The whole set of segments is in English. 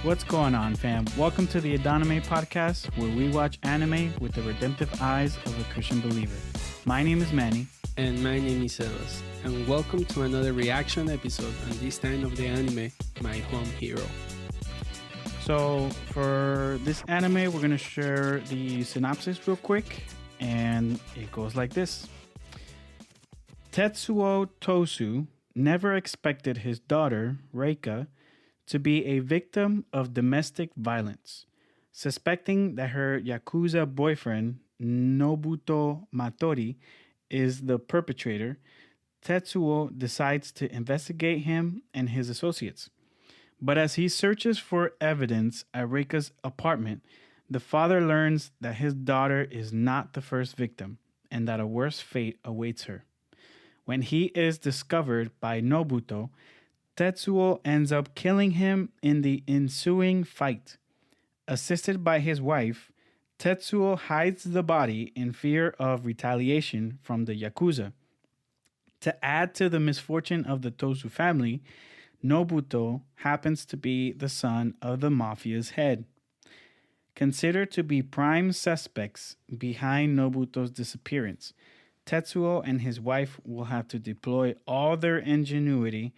What's going on, fam? Welcome to the Adonime podcast, where we watch anime with the redemptive eyes of a Christian believer. My name is Manny. And my name is Sebas. And welcome to another reaction episode, and this time of the anime, My Home Hero. So, for this anime, we're going to share the synopsis real quick, and it goes like this. Tetsuo Tosu never expected his daughter, Reika, to be a victim of domestic violence. Suspecting that her Yakuza boyfriend, Nobuto Matori, is the perpetrator, Tetsuo decides to investigate him and his associates. But as he searches for evidence at Reika's apartment, the father learns that his daughter is not the first victim and that a worse fate awaits her. When he is discovered by Nobuto, Tetsuo ends up killing him in the ensuing fight. Assisted by his wife, Tetsuo hides the body in fear of retaliation from the Yakuza. To add to the misfortune of the Tosu family, Nobuto happens to be the son of the mafia's head. Considered to be prime suspects behind Nobuto's disappearance, Tetsuo and his wife will have to deploy all their ingenuity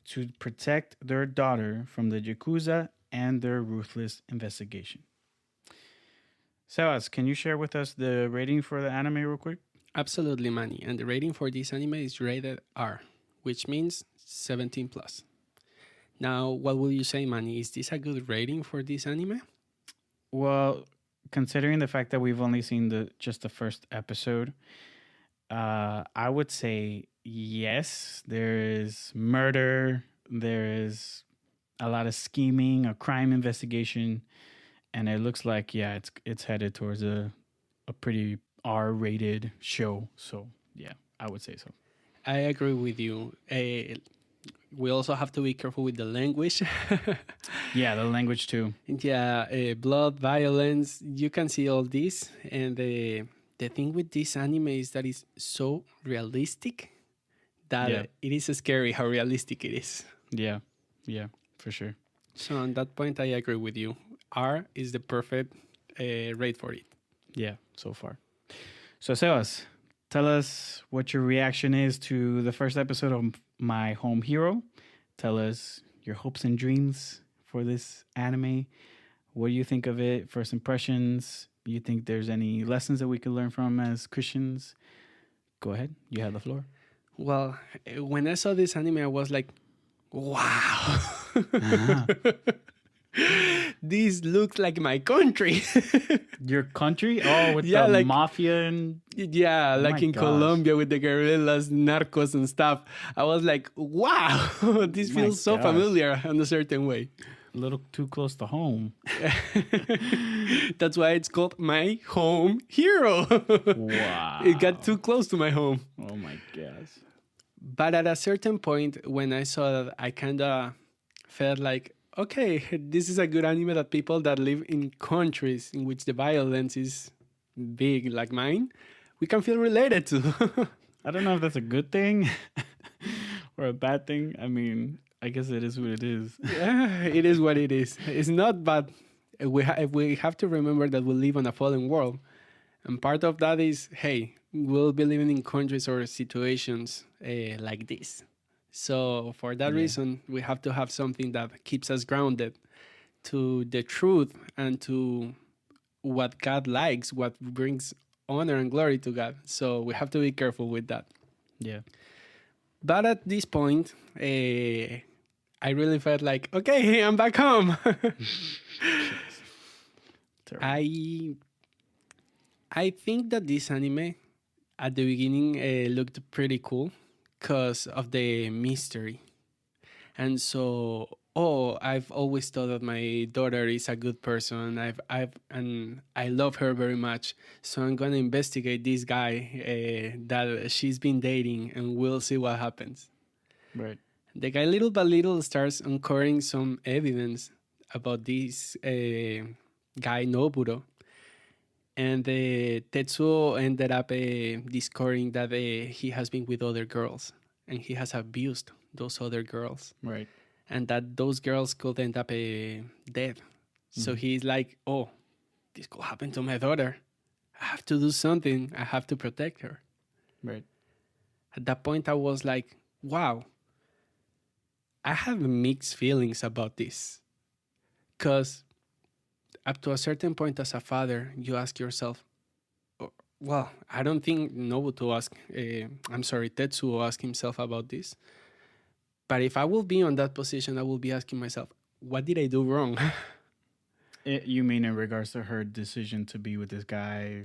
to protect their daughter from the Yakuza and their ruthless investigation. Sebas, can you share with us the rating for the anime real quick? Absolutely, Manny. And the rating for this anime is rated R, which means 17 plus. Now, what will you say, Manny? Is this a good rating for this anime? Well, considering the fact that we've only seen just the first episode, I would say yes. There is murder, there is a lot of scheming, a crime investigation, and it looks like it's headed towards a pretty R-rated show. So yeah, I would say so. I agree with you. We also have to be careful with the language. Yeah, the language too. Yeah, blood, violence, you can see all this. And the thing with this anime is that it's so realistic that it is scary how realistic it is. Yeah, for sure. So on that point, I agree with you. R is the perfect rate for it. Yeah, so far. So Sebas, tell us what your reaction is to the first episode of My Home Hero. Tell us your hopes and dreams for this anime. What do you think of it? First impressions? Do you think there's any lessons that we could learn from as Christians? Go ahead. You have the floor. Well, when I saw this anime, I was like, wow. This looks like my country. Your country? Oh, with the mafia and... Yeah, like in Colombia with the guerrillas, narcos and stuff. I was like, wow, this feels so familiar in a certain way. A little too close to home. That's why it's called My Home Hero. Wow. It got too close to my home. Oh my gosh. But at a certain point, when I saw that, I kind of felt like, okay, this is a good anime that people that live in countries in which the violence is big, like mine, we can feel related to. I don't know if that's a good thing or a bad thing. I mean, I guess it is what it is. Yeah, it is what it is. It's not bad. We have to remember that we live on a fallen world. And part of that is, hey, we'll be living in countries or situations like this. So for that reason, we have to have something that keeps us grounded to the truth and to what God likes, what brings honor and glory to God. So we have to be careful with that. Yeah. But at this point, I really felt like, okay, I'm back home. I think that this anime at the beginning looked pretty cool because of the mystery. And so, I've always thought that my daughter is a good person. And I love her very much. So I'm going to investigate this guy that she's been dating, and we'll see what happens. Right. The guy little by little starts uncovering some evidence about this guy Nobuto. And Tetsuo ended up discovering that he has been with other girls and he has abused those other girls. Right. and that those girls could end up dead. So he's like, oh, this could happen to my daughter. I have to do something. I have to protect her. Right. At that point, I was like, wow, I have mixed feelings about this. Because up to a certain point as a father, you ask yourself, oh, well, I don't think Nobu ask, I'm sorry, Tetsuo ask himself about this. But if I will be on that position, I will be asking myself, what did I do wrong? You mean in regards to her decision to be with this guy?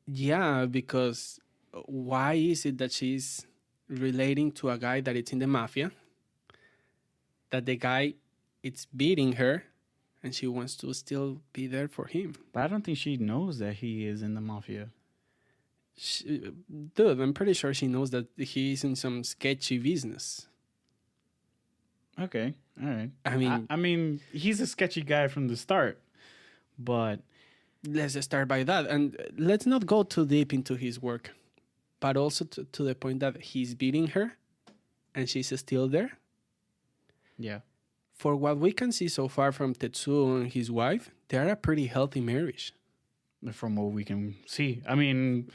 Yeah, because why is it that she's relating to a guy that it's in the mafia, that the guy it's beating her, and she wants to still be there for him? But I don't think she knows that he is in the mafia. Dude, I'm pretty sure she knows that he's in some sketchy business. Okay, all right. I mean, he's a sketchy guy from the start, but let's start by that. And let's not go too deep into his work, but also to the point that he's beating her and she's still there. yeah. For what we can see so far from Tetsuo and his wife, they're a pretty healthy marriage. From what we can see. I mean,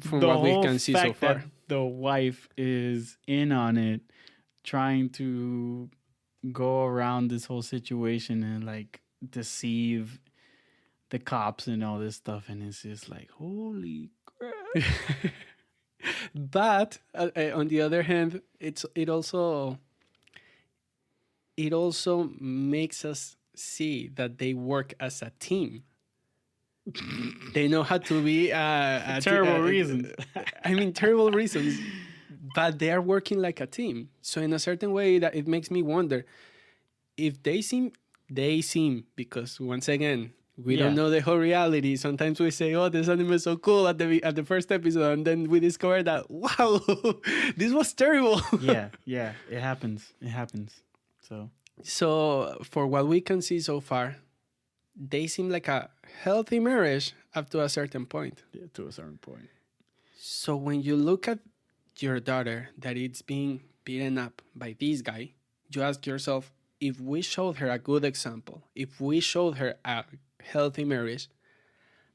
From the what we whole can see so fact that far. the wife is in on it, trying to go around this whole situation and like deceive the cops and all this stuff, and it's just like, holy crap. But on the other hand, it also makes us see that they work as a team. They know how to be Terrible reasons. I mean, terrible reasons, but they are working like a team. So in a certain way, that it makes me wonder if they seem because once again, we don't know the whole reality. Sometimes we say, "Oh, this anime is so cool" at the first episode, and then we discover that, wow, this was terrible. yeah, it happens. So for what we can see so far, they seem like a healthy marriage up to a certain point. Yeah, to a certain point. So when you look at your daughter that it's being beaten up by this guy, you ask yourself, if we showed her a good example, if we showed her a healthy marriage,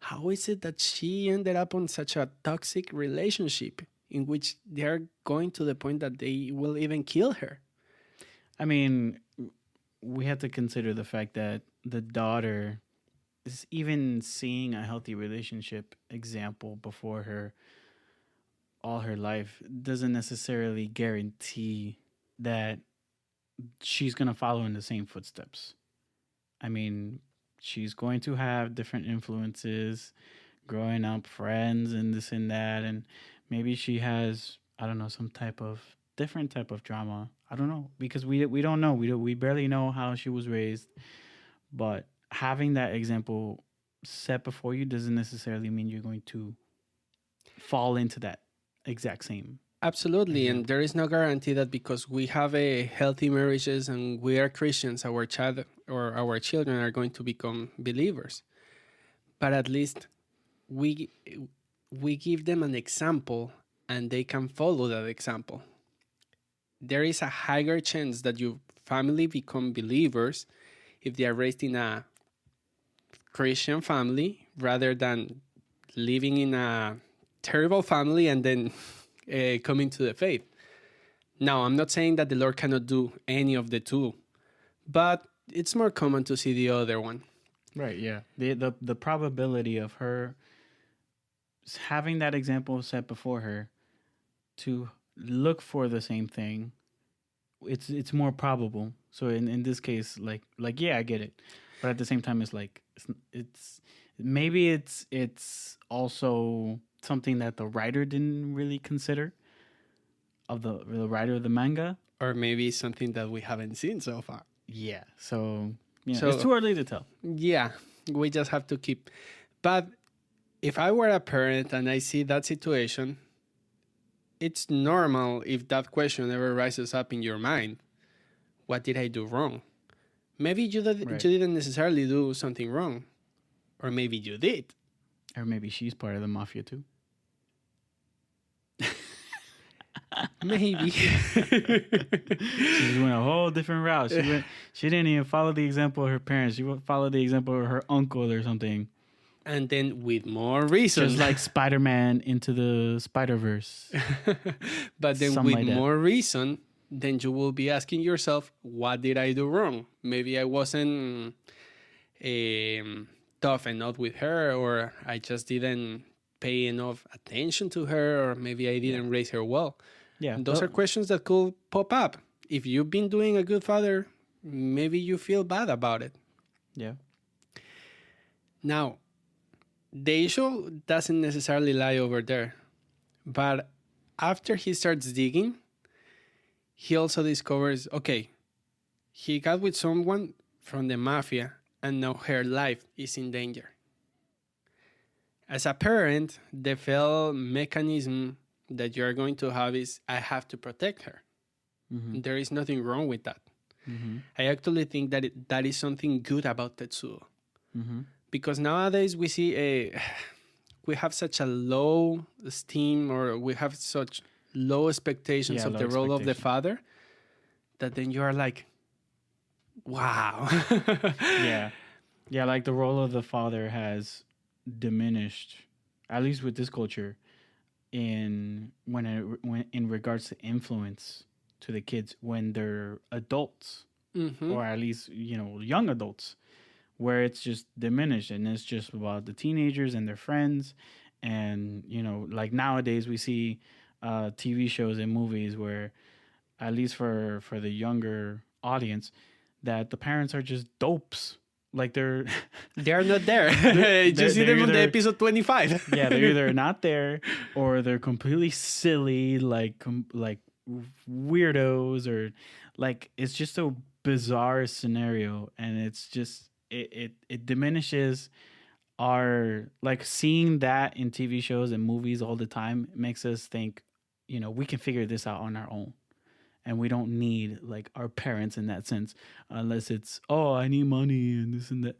how is it that she ended up on such a toxic relationship in which they're going to the point that they will even kill her? I mean, we have to consider the fact that the daughter is even seeing a healthy relationship example before her all her life doesn't necessarily guarantee that she's going to follow in the same footsteps. I mean, she's going to have different influences growing up, friends and this and that, and maybe she has, I don't know, some type of different type of drama. I don't know, because we don't know. We barely know how she was raised, but having that example set before you doesn't necessarily mean you're going to fall into that exact same. Absolutely, and there is no guarantee that because we have a healthy marriages and we are Christians, our child or our children are going to become believers. But at least we give them an example and they can follow that example. There is a higher chance that your family become believers if they are raised in a Christian family rather than living in a terrible family and then coming to the faith. Now, I'm not saying that the Lord cannot do any of the two, but it's more common to see the other one. Right, yeah. The probability of her having that example set before her to look for the same thing, it's more probable. So in this case, like yeah, I get it, but at the same time, it's like it's maybe it's also something that the writer didn't really consider of the writer of the manga, or maybe something that we haven't seen so far. Yeah, so yeah, So- it's too early to tell. Yeah, we just have to keep. But if I were a parent and I see that situation, it's normal if that question ever rises up in your mind. What did I do wrong? Maybe you Right. didn't necessarily do something wrong. Or maybe you did. Or maybe she's part of the mafia too. Maybe. She went a whole different route. She didn't even follow the example of her parents. She followed the example of her uncle or something. And then with more reason. Just like Spider-Man into the Spider-Verse. But then Something with like that. more reason, then you will be asking yourself, what did I do wrong? Maybe I wasn't tough enough with her, or I just didn't pay enough attention to her, or maybe I didn't raise her well. Yeah. And those are questions that could pop up. If you've been doing a good father, maybe you feel bad about it. Yeah. Now, the issue doesn't necessarily lie over there. But after he starts digging, he also discovers, okay, he got with someone from the mafia and now her life is in danger. As a parent, the felt mechanism that you're going to have is, I have to protect her. Mm-hmm. There is nothing wrong with that. Mm-hmm. I actually think that that is something good about Tetsuo. Mm-hmm. Because nowadays we see we have such a low esteem, or we have such low expectations of the role of the father, that then you are like, wow. Yeah, like the role of the father has diminished, at least with this culture, when in regards to influence to the kids when they're adults, or at least young adults, where it's just diminished and it's just about the teenagers and their friends. And like nowadays we see TV shows and movies where, at least for the younger audience, that the parents are just dopes. Like they're not there. You see them on the episode 25. Yeah, they're either not there or they're completely silly, like weirdos, or like it's just a bizarre scenario. And it's just it diminishes our, like, seeing that in TV shows and movies all the time makes us think, we can figure this out on our own. And we don't need like our parents in that sense, unless it's, oh, I need money and this and that.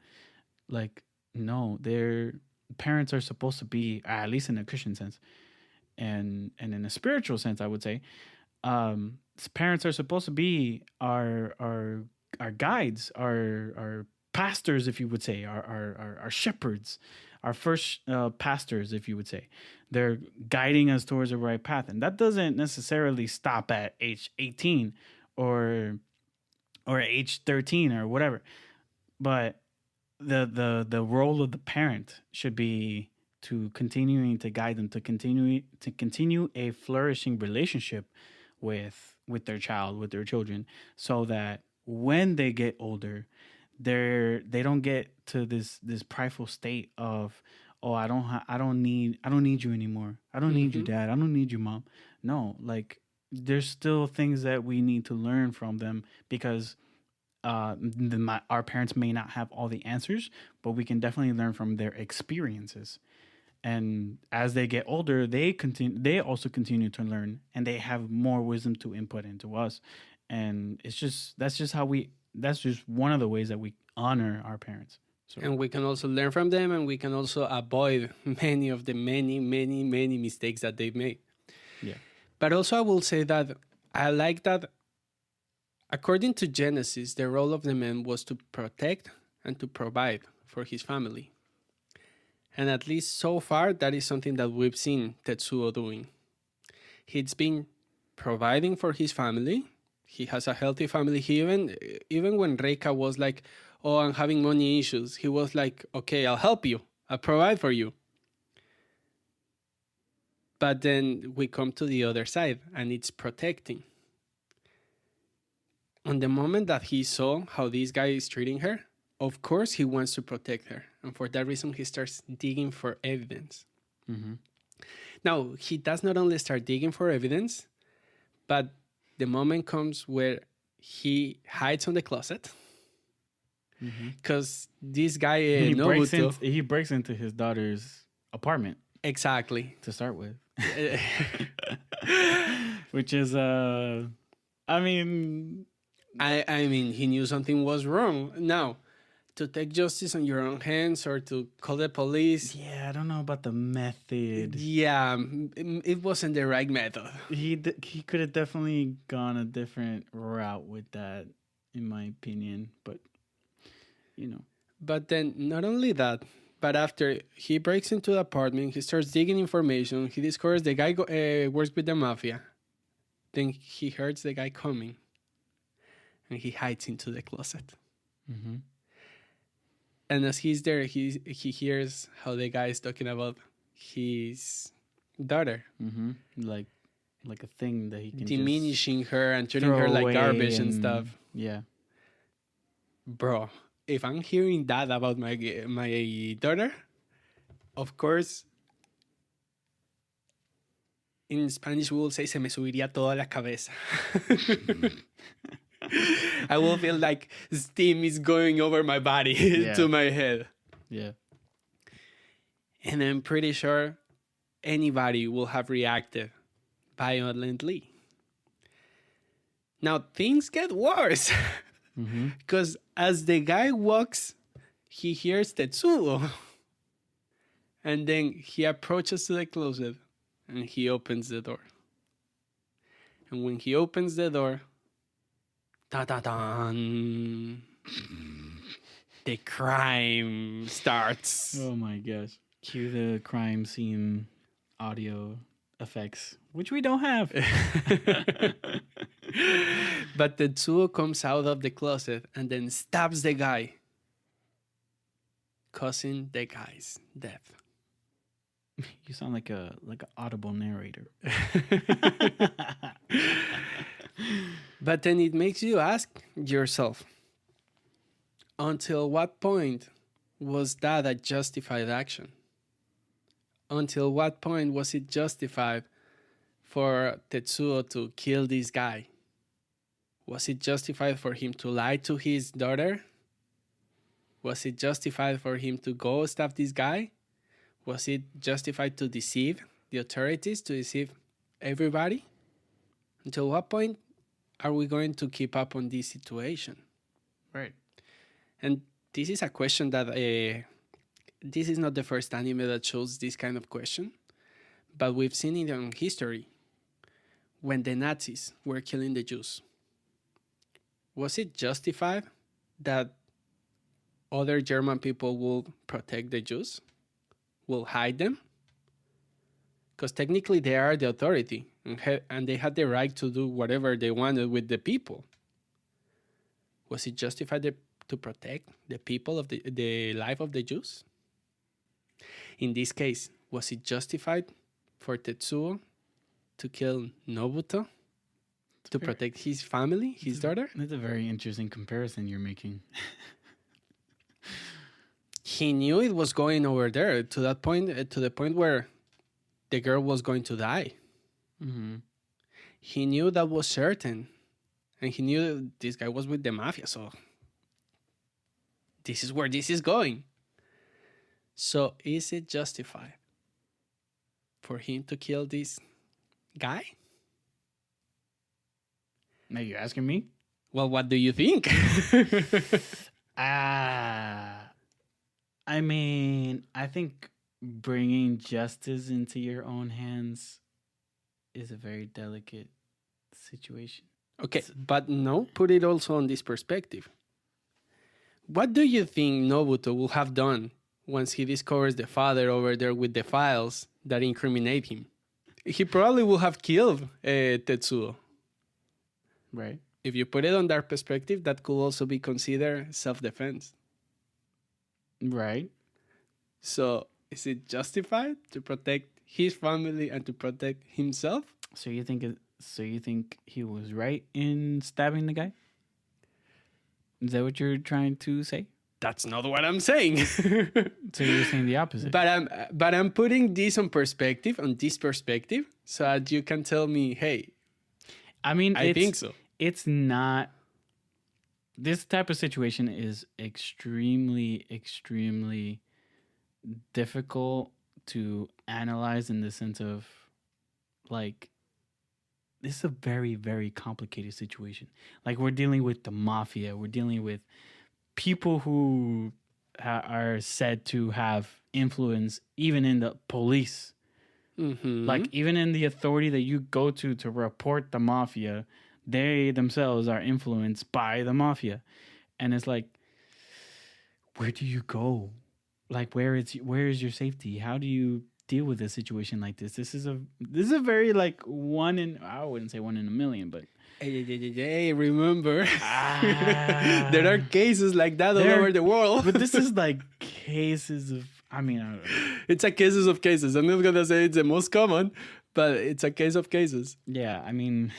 Like, no, their parents are supposed to be, at least in a Christian sense, and in a spiritual sense, I would say, parents are supposed to be our guides, our pastors, if you would say, our shepherds, our first pastors, if you would say. They're guiding us towards the right path. And that doesn't necessarily stop at age 18 or age 13 or whatever. But the role of the parent should be to continuing to guide them, to continue a flourishing relationship with their child, with their children, so that when they get older, they don't get to this prideful state of, oh, I don't need you anymore. I don't need you, Dad. I don't need you, Mom. No, like there's still things that we need to learn from them, because our parents may not have all the answers, but we can definitely learn from their experiences. And as they get older, they also continue to learn, and they have more wisdom to input into us. And that's just one of the ways that we honor our parents. So. And we can also learn from them, and we can also avoid many of the many mistakes that they've made. Yeah. But also I will say that I like that according to Genesis, the role of the man was to protect and to provide for his family. And at least so far, that is something that we've seen Tetsuo doing. He's been providing for his family. He has a healthy family. He even when Reika was like, oh, I'm having money issues, he was like, okay, I'll help you. I'll provide for you. But then we come to the other side, and it's protecting. On the moment that he saw how this guy is treating her, of course he wants to protect her. And for that reason, he starts digging for evidence. Mm-hmm. Now, he does not only start digging for evidence, but the moment comes where he hides on the closet. Because this guy, he breaks into his daughter's apartment. Exactly. To start with. Which is, I mean, he knew something was wrong. Now, to take justice on your own hands or to call the police. Yeah, I don't know about the method. Yeah, it wasn't the right method. He could have definitely gone a different route with that, in my opinion. But you know, But then, not only that, but after he breaks into the apartment, he starts digging information. He discovers the guy works with the mafia. Then he hears the guy coming, and he hides into the closet. mm-hmm. And as he's there, he hears how the guy is talking about his daughter, Mm-hmm. Like a thing that he can diminishing her and just treating her throw like away garbage and stuff. Yeah. Bro, if I'm hearing that about my daughter, of course, in Spanish we will say se me subiría toda la cabeza. I will feel like steam is going over my body to my head. Yeah. And I'm pretty sure anybody will have reacted violently. Now things get worse. Because as the guy walks, he hears Tetsuo. And then he approaches to the closet and he opens the door. And when he opens the door, ta-ta-tan, the crime starts. Oh my gosh. Cue the crime scene audio effects, which we don't have. But Tetsuo comes out of the closet and then stabs the guy, causing the guy's death. You sound like an audible narrator. But then it makes you ask yourself, until what point was that a justified action? Until what point was it justified for Tetsuo to kill this guy? Was it justified for him to lie to his daughter? Was it justified for him to go stab this guy? Was it justified to deceive the authorities, to deceive everybody? Until what point are we going to keep up on this situation? Right. And this is a question that this is not the first anime that shows this kind of question, but we've seen it in history when the Nazis were killing the Jews. Was it justified that other German people will protect the Jews, will hide them? Because technically they are the authority and they had the right to do whatever they wanted with the people. Was it justified to protect the people of the life of the Jews? In this case, was it justified for Tetsuo to kill Nobuto to protect his family, his daughter? That's a very interesting comparison you're making. He knew it was going over there to that point, to the point where the girl was going to die. Mm-hmm. He knew that was certain, and he knew this guy was with the mafia, so this is where this is going. So is it justified for him to kill this guy? Now you're asking me? Well, what do you think? I mean, I think bringing justice into your own hands is a very delicate situation. Okay, but no, put it also on this perspective. What do you think Nobuto will have done once he discovers the father over there with the files that incriminate him? He probably will have killed Tetsuo. Right. If you put it on that perspective, that could also be considered self-defense. Right. So is it justified to protect his family and to protect himself? So you think he was right in stabbing the guy? Is that what you're trying to say? That's not what I'm saying. So you're saying the opposite. But I'm putting this on this perspective, so that you can tell me, hey, I mean, I think so. It's not. This type of situation is extremely, extremely difficult to analyze in the sense of, like, this is a very, very complicated situation. Like, we're dealing with the mafia. We're dealing with people who are said to have influence, even in the police, like even in the authority that you go to report the mafia, they themselves are influenced by the mafia. And it's like, where do you go? Like, where is your safety? How do you deal with a situation like this? This is a very like one in, I wouldn't say one in a million, but Hey, remember, ah, there are cases like that all over the world. but this is like cases of, I mean, I don't know. It's a cases of cases. I'm not gonna say it's the most common, but it's a case of cases. Yeah, I mean,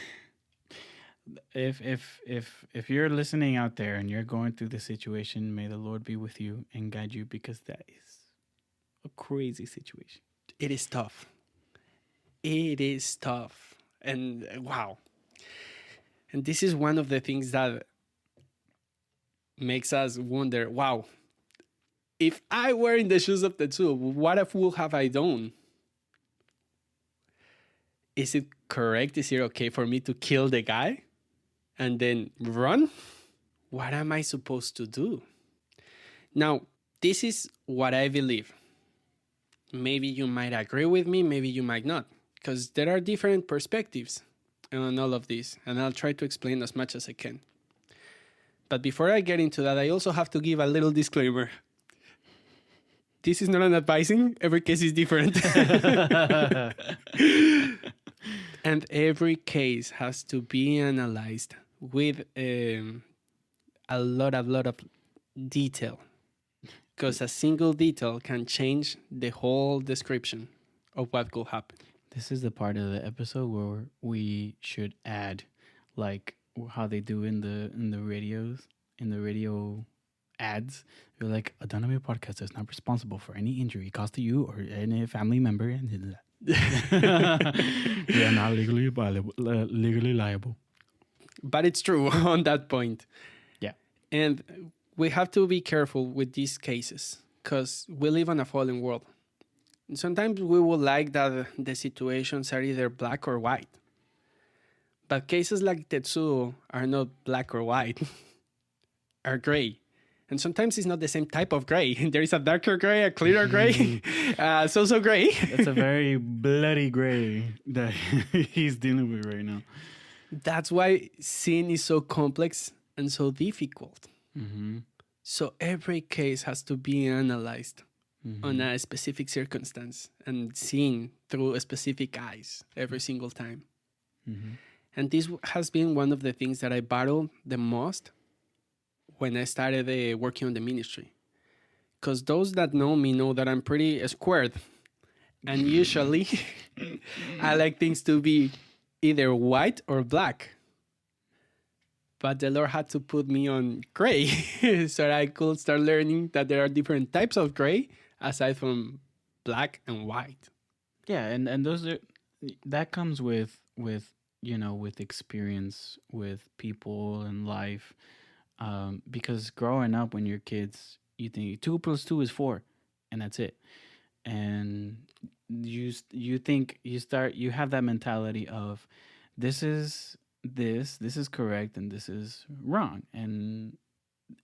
if you're listening out there and you're going through the situation, may the Lord be with you and guide you, because that is a crazy situation. It is tough. It is tough. And wow. And this is one of the things that makes us wonder, wow, if I were in the shoes of the two, what would have I done? Is it correct? Is it okay for me to kill the guy and then run? What am I supposed to do? Now, this is what I believe. Maybe you might agree with me, maybe you might not, because there are different perspectives on all of this, and I'll try to explain as much as I can. But before I get into that, I also have to give a little disclaimer. This is not an advising. Every case is different. And every case has to be analyzed with a lot of detail. Because a single detail can change the whole description of what could happen. This is the part of the episode where we should add, like how they do in the radio ads. They're like, Adonime podcast is not responsible for any injury caused to you or any family member, and we are not legally liable. But it's true on that point. Yeah. And we have to be careful with these cases because we live in a fallen world. And sometimes we would like that the situations are either black or white. But cases like Tetsuo are not black or white, are gray. And sometimes it's not the same type of gray. There is a darker gray, a clearer gray, so gray. That's a very bloody gray that he's dealing with right now. That's why sin is so complex and so difficult. Mm-hmm. So every case has to be analyzed on a specific circumstance and seen through a specific eyes every single time. Mm-hmm. And this has been one of the things that I battled the most when I started working on the ministry. Because those that know me know that I'm pretty squared. And usually I like things to be either white or black. But the Lord had to put me on gray so I could start learning that there are different types of gray aside from black and white. Yeah, and those are, that comes with experience with people and life. Because growing up when you're kids, you think 2 + 2 is 4, and that's it. And you think you have that mentality of this is correct and this is wrong, and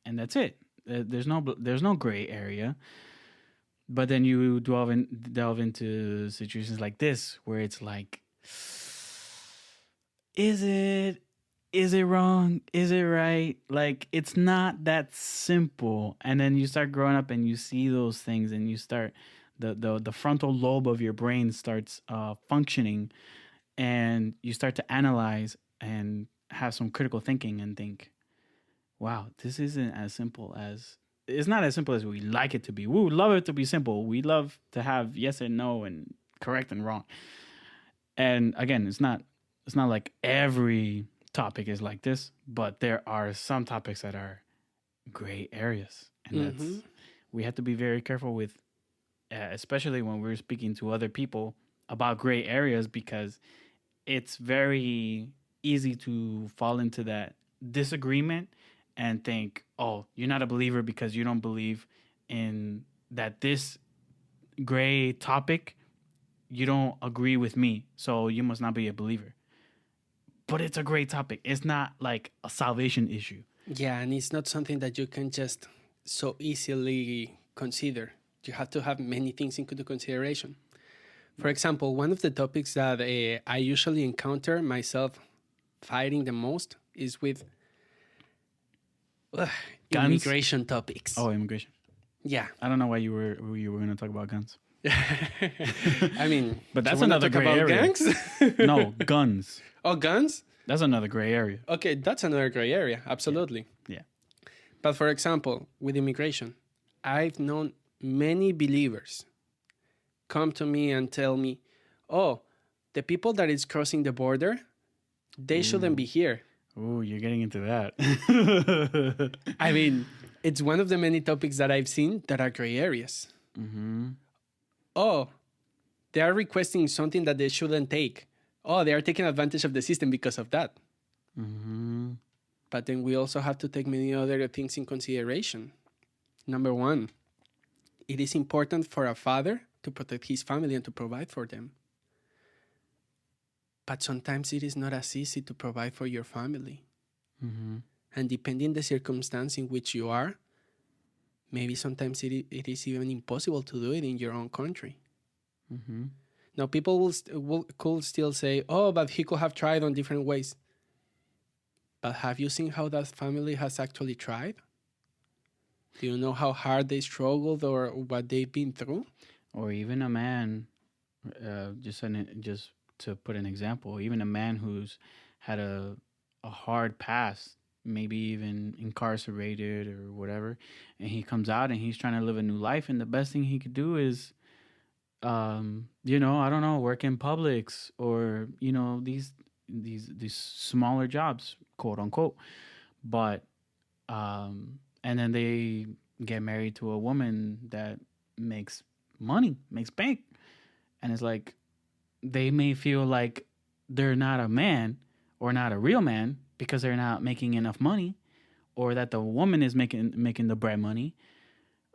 that's it. There's no gray area. But then you delve into situations like this where it's like, is it wrong? Is it right? Like, it's not that simple. And then you start growing up and you see those things and you start, the frontal lobe of your brain starts functioning, and you start to analyze and have some critical thinking and think, wow, this isn't as simple as, it's not as simple as we like it to be. We would love it to be simple. We love to have yes and no and correct and wrong. And again, it's not like every topic is like this, but there are some topics that are gray areas, and that's, we have to be very careful with, especially when we're speaking to other people about gray areas, because it's very easy to fall into that disagreement and think, oh, you're not a believer because you don't believe in that this gray topic, you don't agree with me, so you must not be a believer. But it's a great topic. It's not like a salvation issue. Yeah, and it's not something that you can just so easily consider. You have to have many things into consideration. For example, one of the topics that I usually encounter myself fighting the most is with ugh, Guns? immigration topics. Oh, immigration. Yeah. I don't know why you were going to talk about guns. I mean, But that's you wanna another talk gray about area. gangs? No, guns. Oh, guns? That's another gray area. Okay, that's another gray area. Absolutely. Yeah. But for example, with immigration, I've known many believers come to me and tell me, oh, the people that is crossing the border, they shouldn't be here. Oh, you're getting into that. I mean, it's one of the many topics that I've seen that are gray areas. Mm-hmm. Oh, they are requesting something that they shouldn't take. Oh, they are taking advantage of the system because of that. Mm-hmm. But then we also have to take many other things in consideration. Number one, it is important for a father to protect his family and to provide for them. But sometimes it is not as easy to provide for your family. Mm-hmm. And depending the circumstance in which you are, maybe sometimes it is even impossible to do it in your own country. Mm-hmm. Now, people could still say, oh, but he could have tried on different ways. But have you seen how that family has actually tried? Do you know how hard they struggled or what they've been through? Or even a man, just to put an example, even a man who's had a hard past, maybe even incarcerated or whatever, and he comes out and he's trying to live a new life, and the best thing he could do is, I don't know, work in Publix or these smaller jobs, quote unquote, but and then they get married to a woman that makes money, makes bank, and it's like they may feel like they're not a man or not a real man because they're not making enough money, or that the woman is making the bread money,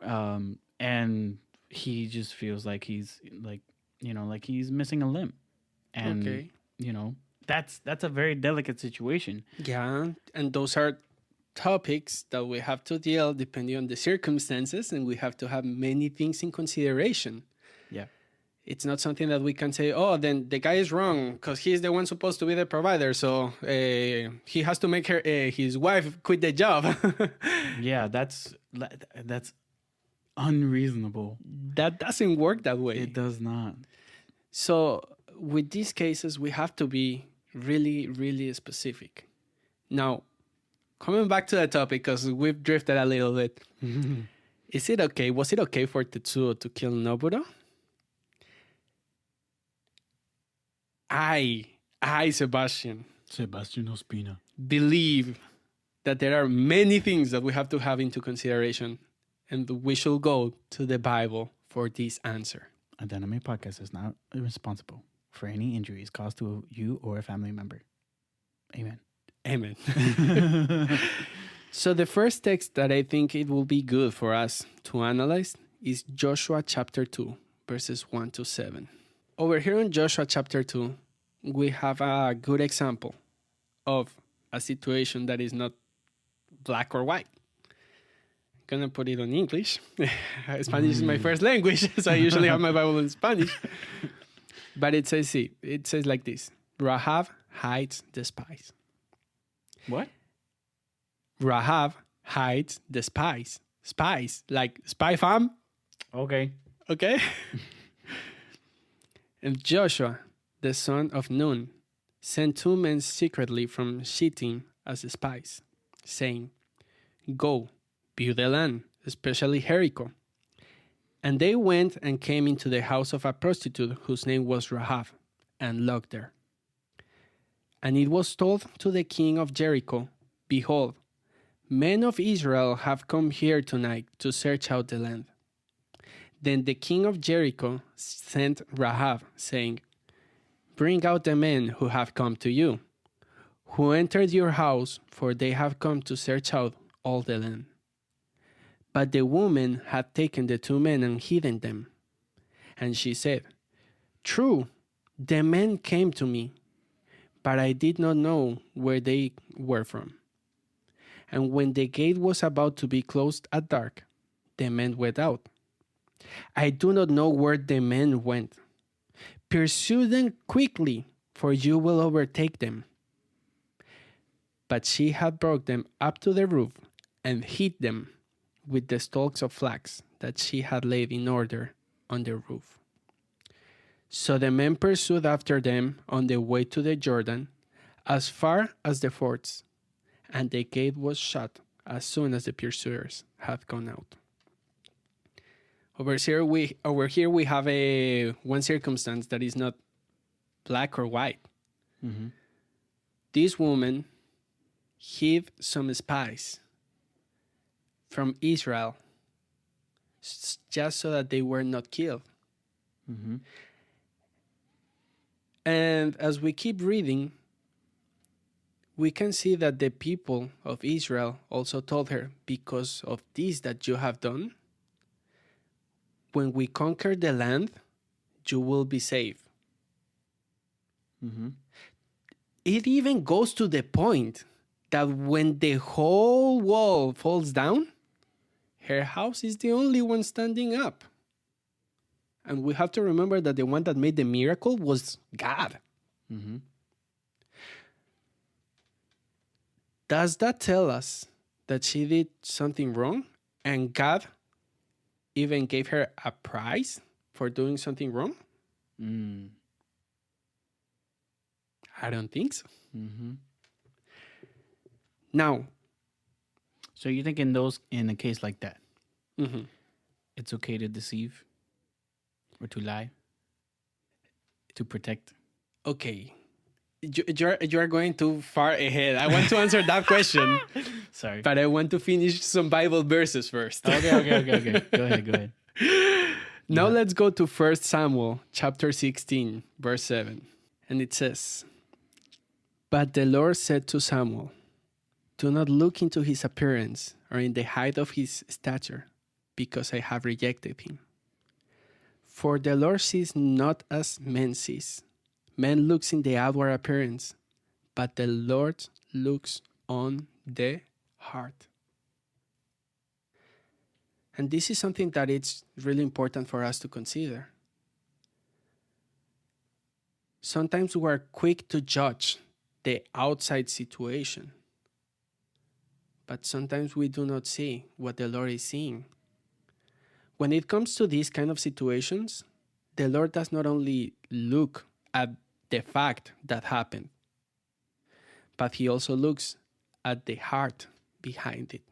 and he just feels like he's like he's missing a limb, and Okay. that's a very delicate situation. Yeah, and those are topics that we have to deal depending on the circumstances, and we have to have many things in consideration. Yeah. It's not something that we can say, oh, then the guy is wrong because he's the one supposed to be the provider, so he has to make his wife quit the job. Yeah, that's unreasonable. That doesn't work that way. It does not. So with these cases, we have to be really, really specific. Now, coming back to the topic, because we've drifted a little bit. Was it okay for Tetsuo to kill Nobuto? I, Sebastian, Ospina. believe that there are many things that we have to have into consideration, and we should go to the Bible for this answer. Adonime podcast is not responsible for any injuries caused to you or a family member. Amen. Amen. So the first text that I think it will be good for us to analyze is Joshua chapter 2, verses 1 to 7. Over here in Joshua chapter 2, we have a good example of a situation that is not black or white. I'm going to put it on English. Spanish is my first language, so I usually have my Bible in Spanish. But it says like this: Rahab hides the spies. What? Rahab hides the spies. Spies, like spy fam. Okay. Okay? And Joshua, the son of Nun, sent 2 men secretly from Shittim as spies, saying, "Go, view the land, especially Jericho." And they went and came into the house of a prostitute whose name was Rahab, and locked there. And it was told to the king of Jericho, "Behold, men of Israel have come here tonight to search out the land." Then the king of Jericho sent Rahab, saying, "Bring out the men who have come to you, who entered your house, for they have come to search out all the land." But the woman had taken the 2 men and hidden them. And she said, "True, the men came to me, but I did not know where they were from." And when the gate was about to be closed at dark, the men went out. I do not know where the men went. Pursue them quickly, for you will overtake them. But she had brought them up to the roof and hid them with the stalks of flax that she had laid in order on the roof. So the men pursued after them on the way to the Jordan, as far as the fords, and the gate was shut as soon as the pursuers had gone out. Over here we have one circumstance that is not black or white. Mm-hmm. This woman hid some spies from Israel just so that they were not killed. Mm-hmm. And as we keep reading, we can see that the people of Israel also told her, because of this that you have done, when we conquer the land, you will be safe. Mm-hmm. It even goes to the point that when the whole wall falls down, her house is the only one standing up. And we have to remember that the one that made the miracle was God. Mm-hmm. Does that tell us that she did something wrong and God even gave her a prize for doing something wrong? Mm. I don't think so. Mm-hmm. Now, So you think in a case like that, it's okay to deceive or to lie to protect? okay, you're going too far ahead. I want to answer that question, Sorry. but I want to finish some Bible verses first. Okay. Go ahead. Now let's go to 1 Samuel chapter 16, verse 7. And it says, "But the Lord said to Samuel, do not look into his appearance or in the height of his stature, because I have rejected him. For the Lord sees not as men sees. Man looks in the outward appearance, but the Lord looks on the heart." And this is something that it's really important for us to consider. Sometimes we're quick to judge the outside situation, but sometimes we do not see what the Lord is seeing. When it comes to these kind of situations, the Lord does not only look at the fact that happened, but he also looks at the heart behind it.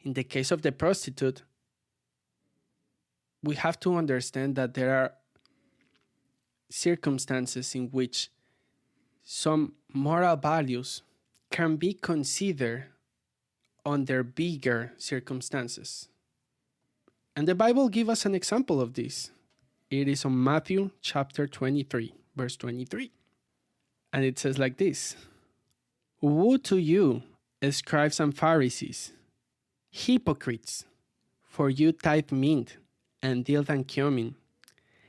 In the case of the prostitute, we have to understand that there are circumstances in which some moral values can be considered under bigger circumstances. And the Bible gives us an example of this. It is on Matthew chapter 23, verse 23. And it says like this: "Woe to you, scribes and Pharisees, hypocrites, for you tithe mint and dill and cumin,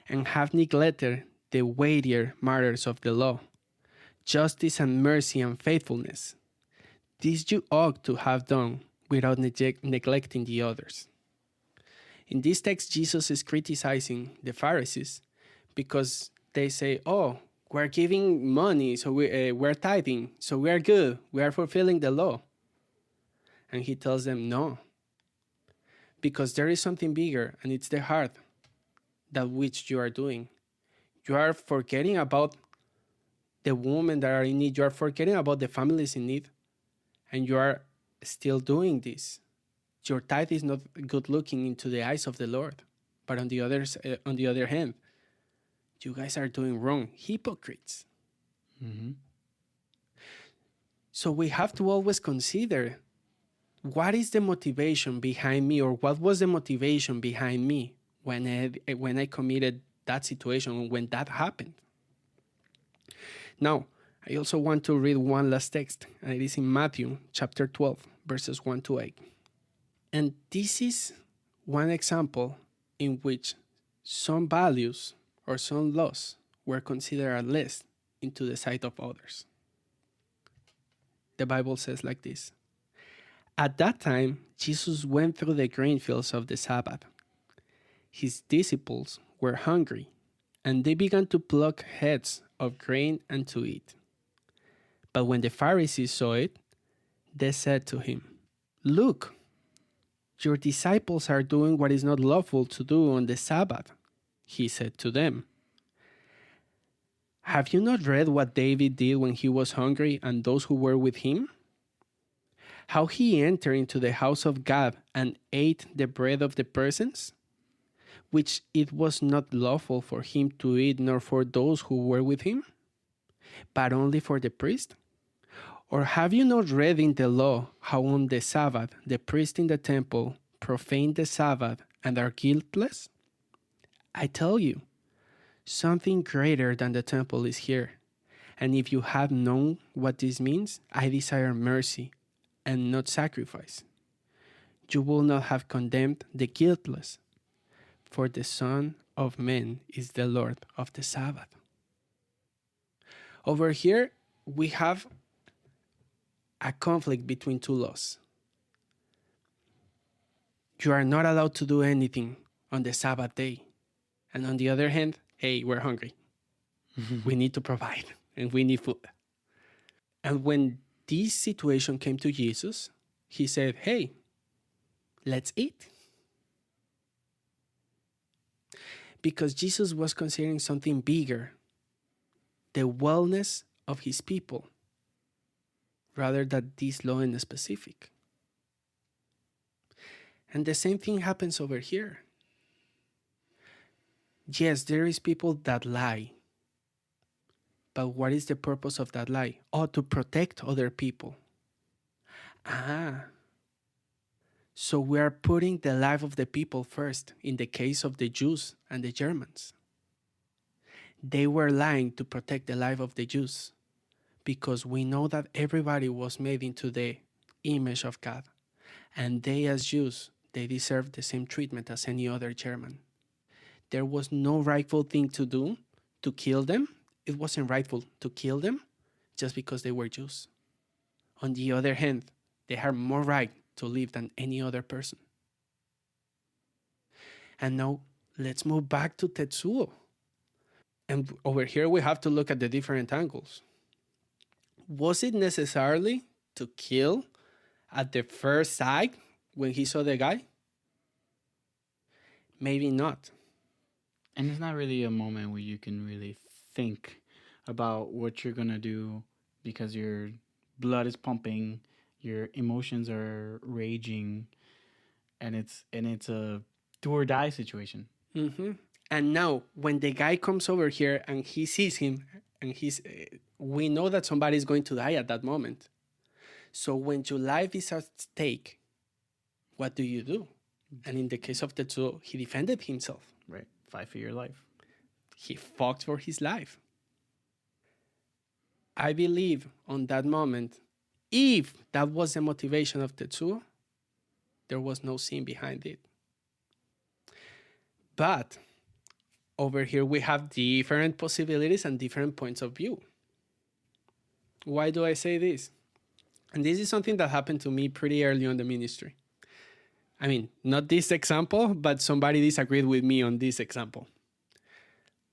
and have neglected the weightier matters of the law, justice and mercy and faithfulness. This you ought to have done without neglecting the others." In this text, Jesus is criticizing the Pharisees because they say, "Oh, we're giving money, so we're tithing, so we're good, we are fulfilling the law." And he tells them, no, because there is something bigger, and it's the heart that which you are doing. You are forgetting about the women that are in need. You are forgetting about the families in need, and you are still doing this. Your tithe is not good looking into the eyes of the Lord. But on the other hand, you guys are doing wrong, hypocrites. Mm-hmm. So we have to always consider, what is the motivation behind me, or what was the motivation behind me when I committed that situation, when that happened. Now, I also want to read one last text, and it is in Matthew chapter 12, verses 1 to 8. And this is one example in which some values or some laws were considered less into the sight of others. the Bible says like this. At that time, Jesus went through the grain fields of the Sabbath. His disciples were hungry, and they began to pluck heads of grain and to eat. But when the Pharisees saw it, they said to him, "Look, your disciples are doing what is not lawful to do on the Sabbath." He said to them, "Have you not read what David did when he was hungry and those who were with him? How he entered into the house of God and ate the bread of the presence, which it was not lawful for him to eat nor for those who were with him, but only for the priest? Or have you not read in the law how on the Sabbath the priests in the temple profane the Sabbath and are guiltless? I tell you, something greater than the temple is here. And if you had known what this means, I desire mercy and not sacrifice, you will not have condemned the guiltless, for the Son of Man is the Lord of the Sabbath." Over here, we have a conflict between two laws. You are not allowed to do anything on the Sabbath day. And on the other hand, hey, we're hungry. We need to provide and we need food. And when this situation came to Jesus, he said, "Hey, let's eat." Because Jesus was considering something bigger, the wellness of his people, rather than this law in specific. And the same thing happens over here. Yes, there is people that lie. But what is the purpose of that lie? Oh, to protect other people. So we are putting the life of the people first in the case of the Jews and the Germans. They were lying to protect the life of the Jews because we know that everybody was made into the image of God. And they as Jews, they deserve the same treatment as any other German. There was no rightful thing to do to kill them. It wasn't rightful to kill them just because they were Jews. On the other hand, they have more right to live than any other person. And now let's move back to Tetsuo. And over here we have to look at the different angles. Was it necessarily to kill at the first sight when he saw the guy? Maybe not. And it's not really a moment where you can really think about what you're going to do because your blood is pumping, your emotions are raging, and it's a do or die situation. Mm-hmm. And now when the guy comes over here and he sees him and we know that somebody is going to die at that moment. So when your life is at stake, what do you do? And in the case of Tetsuo, he defended himself. Right. Fight for your life. He fought for his life. I believe on that moment, if that was the motivation of Tetsuo, there was no sin behind it. But over here we have different possibilities and different points of view. Why do I say this? And this is something that happened to me pretty early on the ministry. I mean, not this example, but somebody disagreed with me on this example.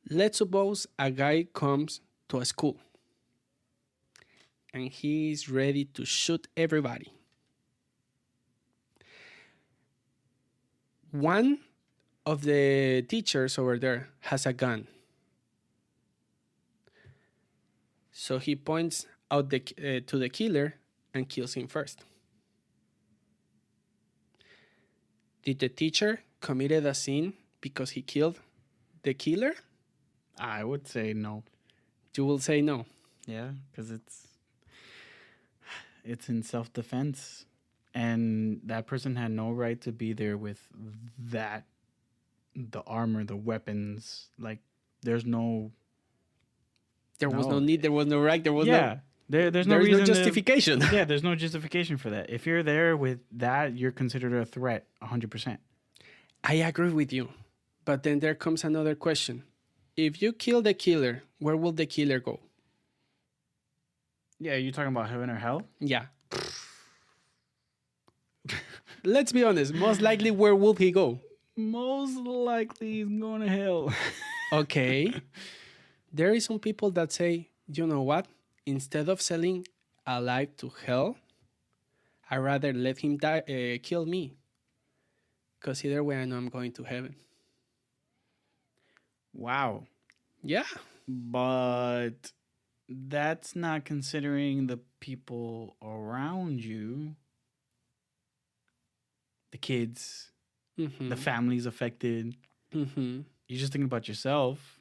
Let's suppose a guy comes to a school and he's ready to shoot everybody. One of the teachers over there has a gun. So he points out to the killer and kills him first. Did the teacher committed a sin because he killed the killer? I would say no. You will say no. Yeah, because it's in self-defense. And that person had no right to be there with the armor, the weapons. Like, there's no... There was no need, there was no right, there's no reason. No justification. There's no justification for that. If you're there with that, you're considered a threat 100%. I agree with you. But then there comes another question. If you kill the killer, where will the killer go? Yeah, you're talking about heaven or hell? Yeah. Let's be honest. Most likely, where would he go? Most likely he's going to hell. Okay. There is some people that say, you know what? Instead of selling alive to hell, I rather let him die, kill me. Because either way, I know I'm going to heaven. Wow. Yeah. But that's not considering the people around you, the kids, Mm-hmm. the families affected. Mm-hmm. You're just thinking about yourself.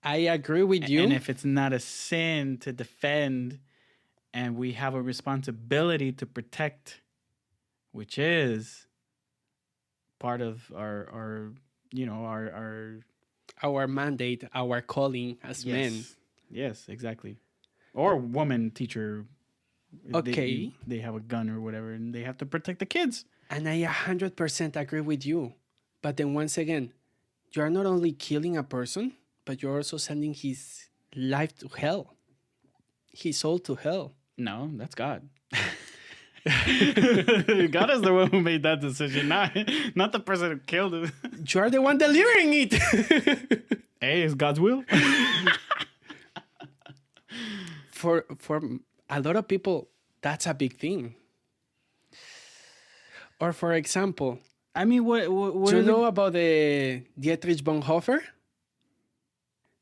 I agree with you. And if it's not a sin to defend, and we have a responsibility to protect, which is part of our you know, Our mandate, our calling as men. Yes, exactly. Or woman teacher. Okay. They have a gun or whatever, and they have to protect the kids. And I 100% agree with you. But then once again, you are not only killing a person, but you're also sending his life to hell, his soul to hell. No, that's God. God is the one who made that decision, not the person who killed him. You are the one delivering it. Hey, it's God's will. For a lot of people, that's a big thing. Or for example, I mean, what do you know about the Dietrich Bonhoeffer?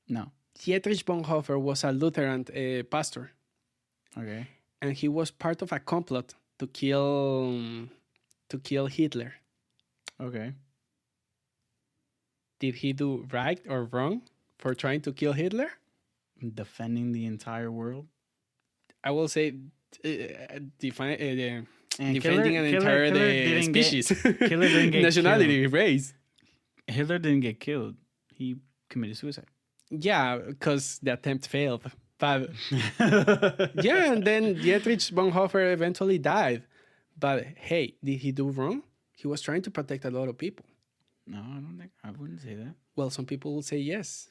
No. Dietrich Bonhoeffer was a Lutheran pastor. Okay. And he was part of a complot to kill Hitler. Okay. Did he do right or wrong for trying to kill Hitler? Defending the entire world. I will say defending Killer an entire species, Hitler didn't get nationality, killed. race. Hitler didn't get killed. He committed suicide. Yeah, because the attempt failed. But yeah, and then Dietrich Bonhoeffer eventually died. But hey, did he do wrong? He was trying to protect a lot of people. No, I wouldn't say that. Well, some people will say yes,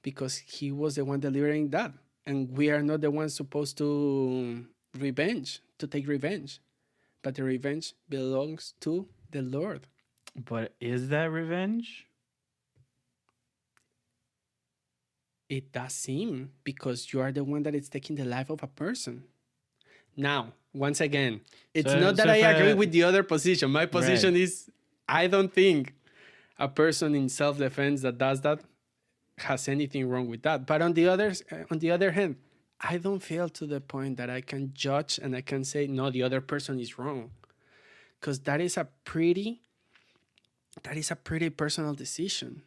because he was the one delivering that, and we are not the ones supposed to take revenge, but the revenge belongs to the Lord. But is that revenge? It does seem, because you are the one that is taking the life of a person. Now, once again, it's not that I agree with the other position. My position is, I don't think a person in self-defense that does that has anything wrong with that. But on the other hand, I don't feel to the point that I can judge and I can say, no, the other person is wrong. Because that is a pretty personal decision.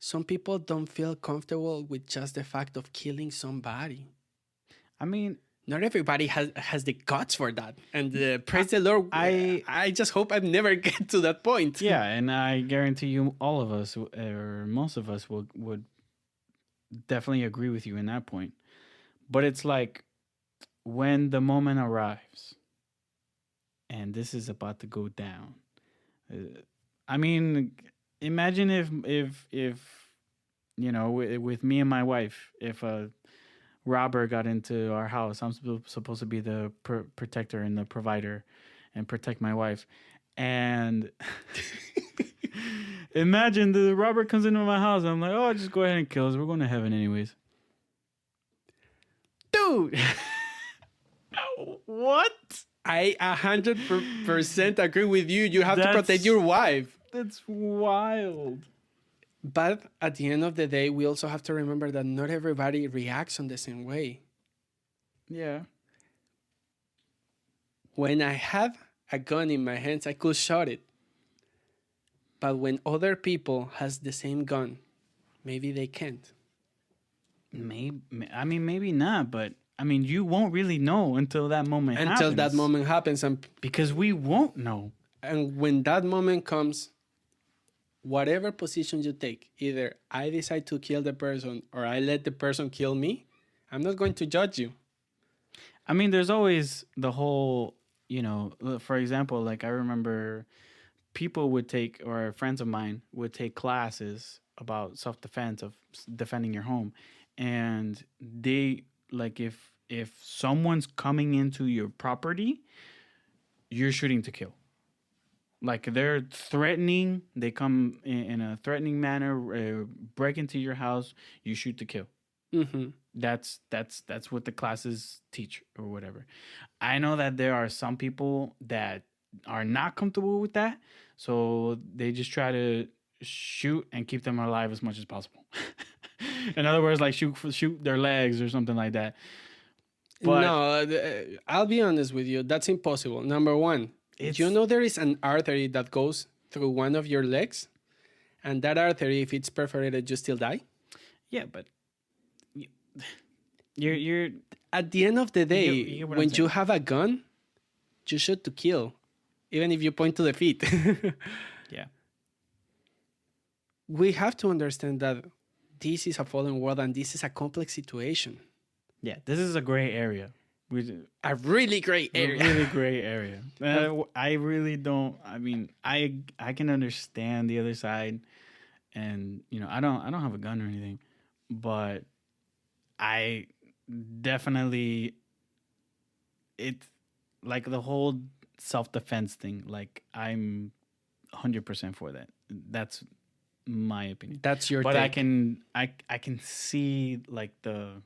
Some people don't feel comfortable with just the fact of killing somebody. I mean, not everybody has the guts for that. And praise the Lord, I just hope I never get to that point. Yeah, and I guarantee you all of us, or most of us, would definitely agree with you in that point. But it's like, when the moment arrives and this is about to go down, I mean, imagine if you know, with me and my wife, if a robber got into our house, I'm supposed to be the protector and the provider and protect my wife. And imagine the robber comes into my house. I'm like, oh, just go ahead and kill us. We're going to heaven anyways. Dude. What? I 100% agree with you. You have to protect your wife. That's wild. But at the end of the day, we also have to remember that not everybody reacts on the same way. Yeah. When I have a gun in my hands, I could shot it. But when other people has the same gun, maybe they can't. Maybe not, but I mean, you won't really know until that moment happens. Until that moment happens. Because we won't know. And when that moment comes, whatever position you take, either I decide to kill the person or I let the person kill me, I'm not going to judge you. I mean, there's always the whole, you know, for example, like I remember people would take, or friends of mine would take classes about self-defense, of defending your home. And they like if someone's coming into your property, you're shooting to kill. Like they're threatening, they come in a threatening manner, break into your house, you shoot to kill. Mm-hmm. That's what the classes teach or whatever. I know that there are some people that are not comfortable with that, so they just try to shoot and keep them alive as much as possible. In other words, like shoot their legs or something like that. But I'll be honest with you. That's impossible. Number one, you know there is an artery that goes through one of your legs, and that artery, if it's perforated, you still die. Yeah, but you're at the end of the day, you when you have a gun, you shoot to kill, even if you point to the feet. Yeah. We have to understand that this is a fallen world and this is a complex situation. Yeah, this is a gray area. A really gray area. A really gray area. I really don't. I mean, I can understand the other side, and I don't have a gun or anything, but I definitely it's like the whole self-defense thing. Like I'm 100% for that. That's my opinion. That's your. But take. I can see like the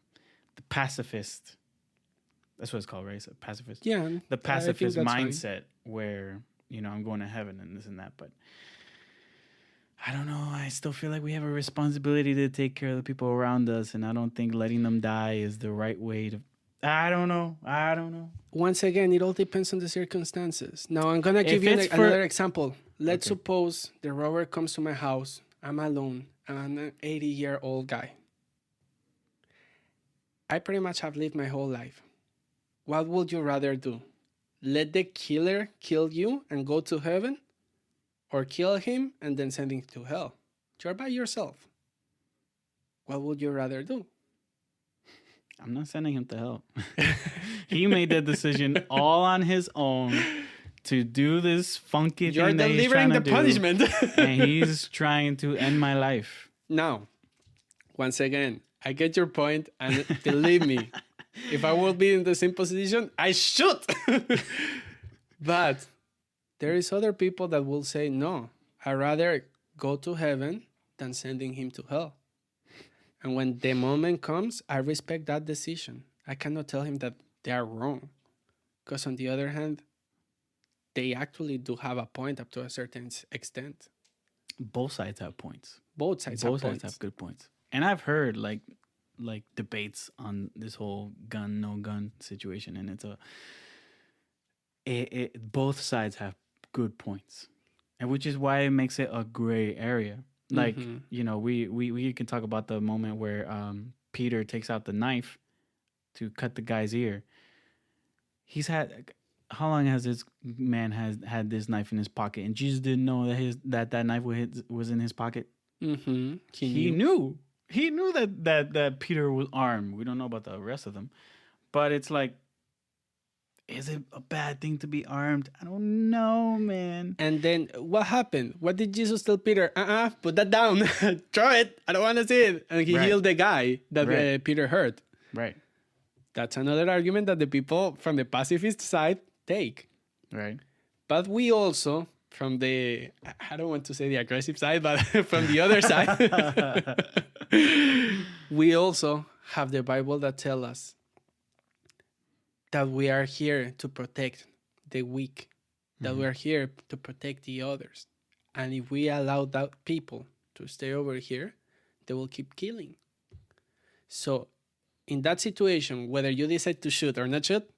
pacifist. That's what it's called, right? So pacifist. Yeah. The pacifist mindset fine. where I'm going to heaven and this and that, but I don't know. I still feel like we have a responsibility to take care of the people around us, and I don't think letting them die is the right way to. I don't know. Once again, it all depends on the circumstances. Now, I'm going to give you another example. Let's suppose the robber comes to my house. I'm alone. I'm an 80-year-old guy. I pretty much have lived my whole life. What would you rather do? Let the killer kill you and go to heaven? Or kill him and then send him to hell? You're by yourself. What would you rather do? I'm not sending him to hell. He made that decision all on his own to do this funky thing that he's trying to do. You're delivering the punishment. And he's trying to end my life. Now, once again, I get your point, and believe me, if I would be in the same position, I should. But there is other people that will say, no, I'd rather go to heaven than sending him to hell. And when the moment comes, I respect that decision. I cannot tell him that they are wrong. Because on the other hand, they actually do have a point up to a certain extent. Both sides have points. Both sides have good points. And I've heard like debates on this whole gun, no gun situation. And it's both sides have good points. And which is why it makes it a gray area. Like, we can talk about the moment where Peter takes out the knife to cut the guy's ear. How long has this man had this knife in his pocket? And Jesus didn't know that knife was in his pocket. Mm-hmm. He knew. He knew that Peter was armed. We don't know about the rest of them. But it's like, is it a bad thing to be armed? I don't know, man. And then what happened? What did Jesus tell Peter? Put that down. Throw it. I don't want to see it. And he healed the guy that Peter hurt. Right. That's another argument that the people from the pacifist side take. Right. But we also, from the, I don't want to say the aggressive side, but from the other side, we also have the Bible that tells us that we are here to protect the weak, that we are here to protect the others. And if we allow that people to stay over here, they will keep killing. So in that situation, whether you decide to shoot or not shoot,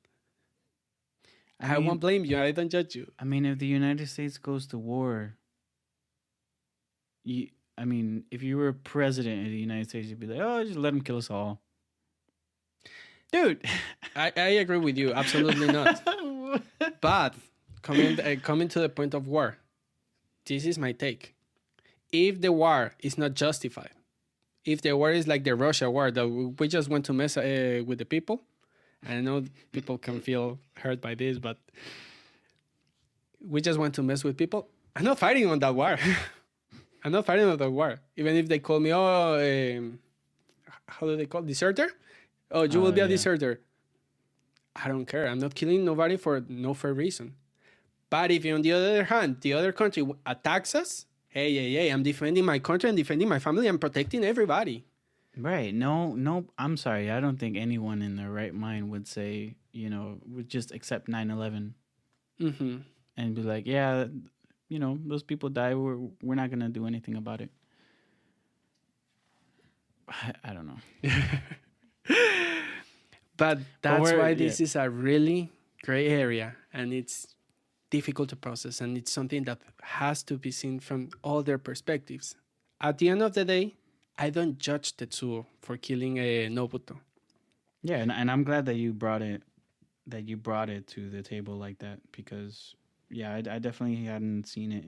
I won't blame you. I don't judge you. I mean, if the United States goes to war, if you were president of the United States, you'd be like, oh, just let them kill us all. Dude, I agree with you. Absolutely not. But coming to the point of war, this is my take. If the war is not justified, if the war is like the Russia war, that we just want to mess with the people, I know people can feel hurt by this, but we just want to mess with people. I'm not fighting on that war. I'm not fighting on that war. Even if they call me, how do they call deserter? Oh, you will be a Yeah. deserter. I don't care. I'm not killing nobody for no fair reason. But if on the other hand, the other country attacks us, hey, I'm defending my country and defending my family and protecting everybody. Right. No, no, I'm sorry. I don't think anyone in their right mind would say, would just accept 9/11 Mm-hmm. and be like, yeah, those people die. We're not going to do anything about it. I don't know. But But that's we're, why yeah. this is a really gray area and it's difficult to process and it's something that has to be seen from all their perspectives. At the end of the day, I don't judge Tetsuo for killing Nobuto. Yeah. And I'm glad that you brought it to the table like that because, yeah, I definitely hadn't seen it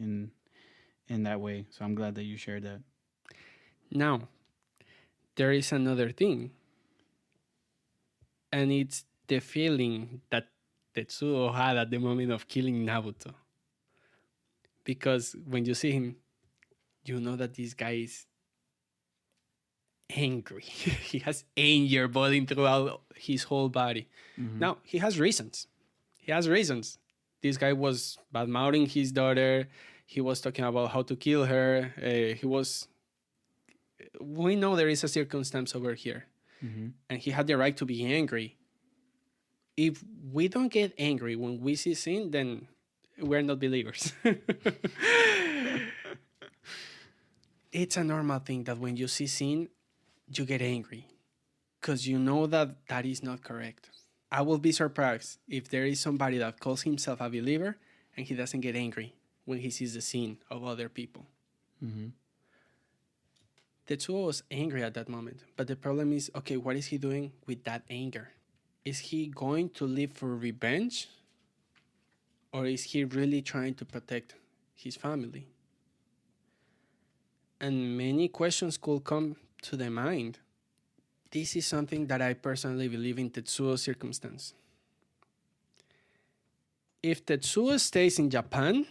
in that way. So I'm glad that you shared that. Now, there is another thing, and it's the feeling that Tetsuo had at the moment of killing Nabuto. Because when you see him, you know that this guy is angry. He has anger boiling throughout his whole body. Mm-hmm. Now, he has reasons. He has reasons. This guy was bad mouthing his daughter. He was talking about how to kill her. We know there is a circumstance over here, Mm-hmm. and he had the right to be angry. If we don't get angry when we see sin, then we're not believers. It's a normal thing that when you see sin, you get angry because you know that that is not correct. I will be surprised if there is somebody that calls himself a believer and he doesn't get angry when he sees the sin of other people. Mm-hmm. Tetsuo was angry at that moment, but the problem is, okay, what is he doing with that anger? Is he going to live for revenge? Or is he really trying to protect his family? And many questions could come to the mind. This is something that I personally believe in Tetsuo's circumstance. If Tetsuo stays in Japan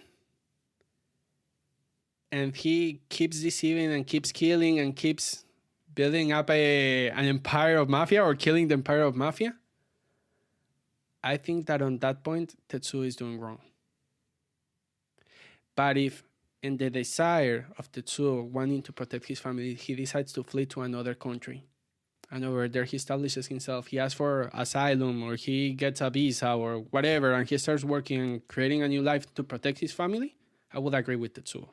and he keeps deceiving and keeps killing and keeps building up an empire of mafia or killing the empire of mafia, I think that on that point, Tetsuo is doing wrong. But if in the desire of Tetsuo wanting to protect his family, he decides to flee to another country, and over there he establishes himself, he asks for asylum or he gets a visa or whatever, and he starts working and creating a new life to protect his family, I would agree with Tetsuo.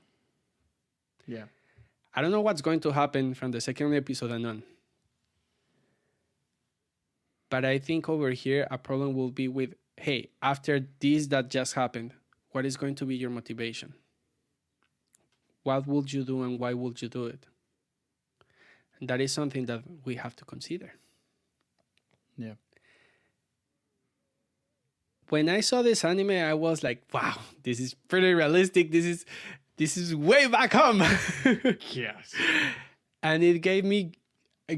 Yeah. I don't know what's going to happen from the second episode and on. But I think over here, a problem will be with, hey, after this that just happened, what is going to be your motivation? What would you do and why would you do it? And that is something that we have to consider. Yeah. When I saw this anime, I was like, wow, this is pretty realistic. This is way back home. Yes. And it gave me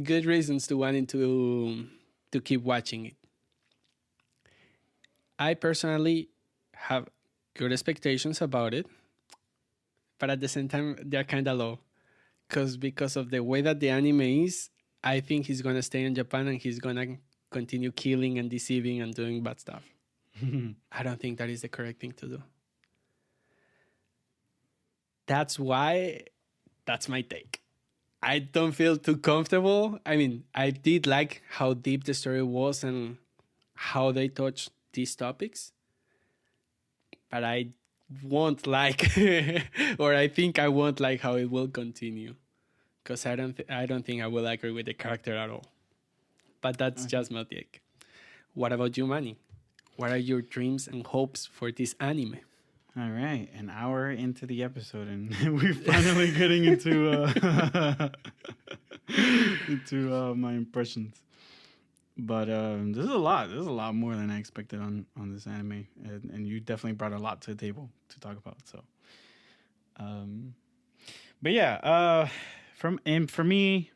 good reasons to wanting to keep watching it. I personally have good expectations about it, but at the same time, they're kind of low. Because of the way that the anime is, I think he's gonna stay in Japan and he's gonna continue killing and deceiving and doing bad stuff. I don't think that is the correct thing to do. That's my take. I don't feel too comfortable. I mean, I did like how deep the story was and how they touched these topics, but I won't like, or I think I won't like how it will continue, because I don't think I will agree with the character at all. But that's just my take. What about you, Manny? What are your dreams and hopes for this anime? All right, an hour into the episode, and we're finally getting into my impressions. But this is a lot. This is a lot more than I expected on this anime, and you definitely brought a lot to the table to talk about. So, but yeah, for me,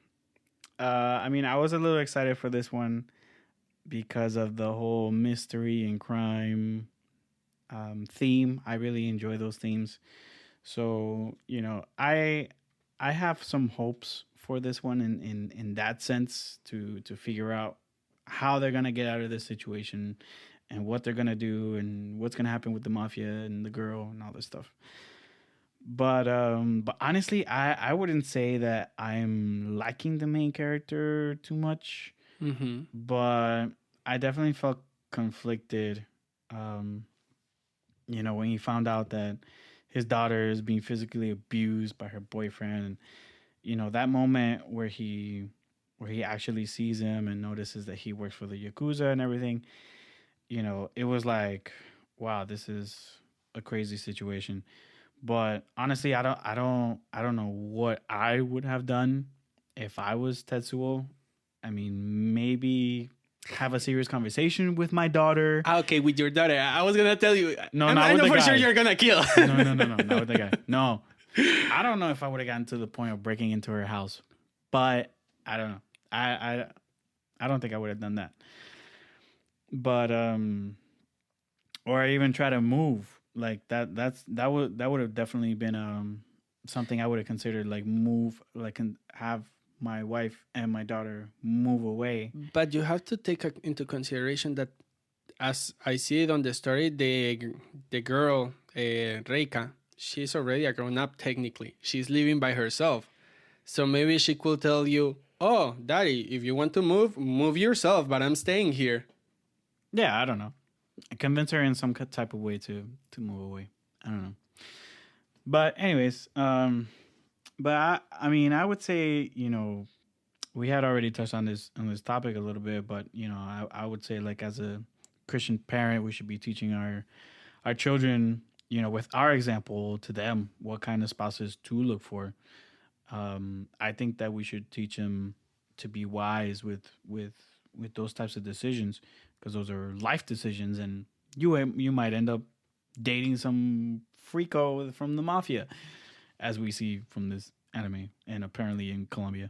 I mean, I was a little excited for this one because of the whole mystery and crime theme. I really enjoy those themes. So, I have some hopes for this one in that sense to figure out how they're gonna get out of this situation and what they're gonna do and what's gonna happen with the mafia and the girl and all this stuff. But honestly, I wouldn't say that I'm liking the main character too much, Mm-hmm. but I definitely felt conflicted. Um, when he found out that his daughter is being physically abused by her boyfriend, and that moment where he actually sees him and notices that he works for the yakuza and everything. It was like, wow, this is a crazy situation. But honestly, I don't know what I would have done if I was Tetsuo. I mean, maybe have a serious conversation with my daughter. Okay, with your daughter. I was gonna tell you. No, I not I with know the for guy. sure you're gonna kill. No, not with the guy. No, I don't know if I would have gotten to the point of breaking into her house, but I don't know. I don't think I would have done that. But or even try to move like that. That would have definitely been something I would have considered, like move, like and have my wife and my daughter move away. But you have to take into consideration that, as I see it on the story, the girl Reika, she's already a grown up technically. She's living by herself, so maybe she could tell you, "Oh, daddy, if you want to move, move yourself, but I'm staying here." Yeah, I don't know. Convince her in some type of way to move away. I don't know. But anyways, but I mean, I would say, we had already touched on this topic a little bit, but I would say, like, as a Christian parent, we should be teaching our children, with our example to them, what kind of spouses to look for. I think that we should teach them to be wise with those types of decisions, because those are life decisions, and you might end up dating some freako from the mafia, as we see from this anime and apparently in Colombia.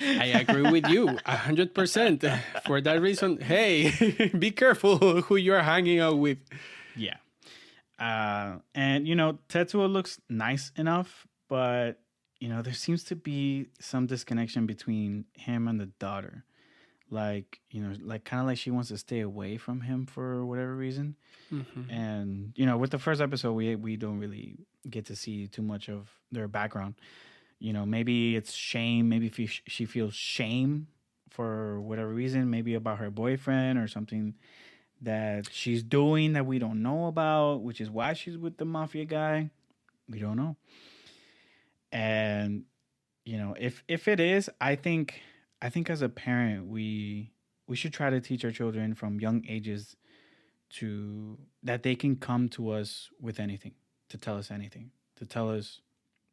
I agree with you 100%. For that reason, hey, be careful who you're hanging out with. Yeah. And Tetsuo looks nice enough, but there seems to be some disconnection between him and the daughter. Like, like kind of like she wants to stay away from him for whatever reason. Mm-hmm. And with the first episode, we don't really get to see too much of their background. Maybe it's shame. Maybe if she feels shame for whatever reason, maybe about her boyfriend or something that she's doing that we don't know about, which is why she's with the mafia guy. We don't know. And if it is, I think as a parent, we should try to teach our children from young ages to that they can come to us with anything, to tell us anything, to tell us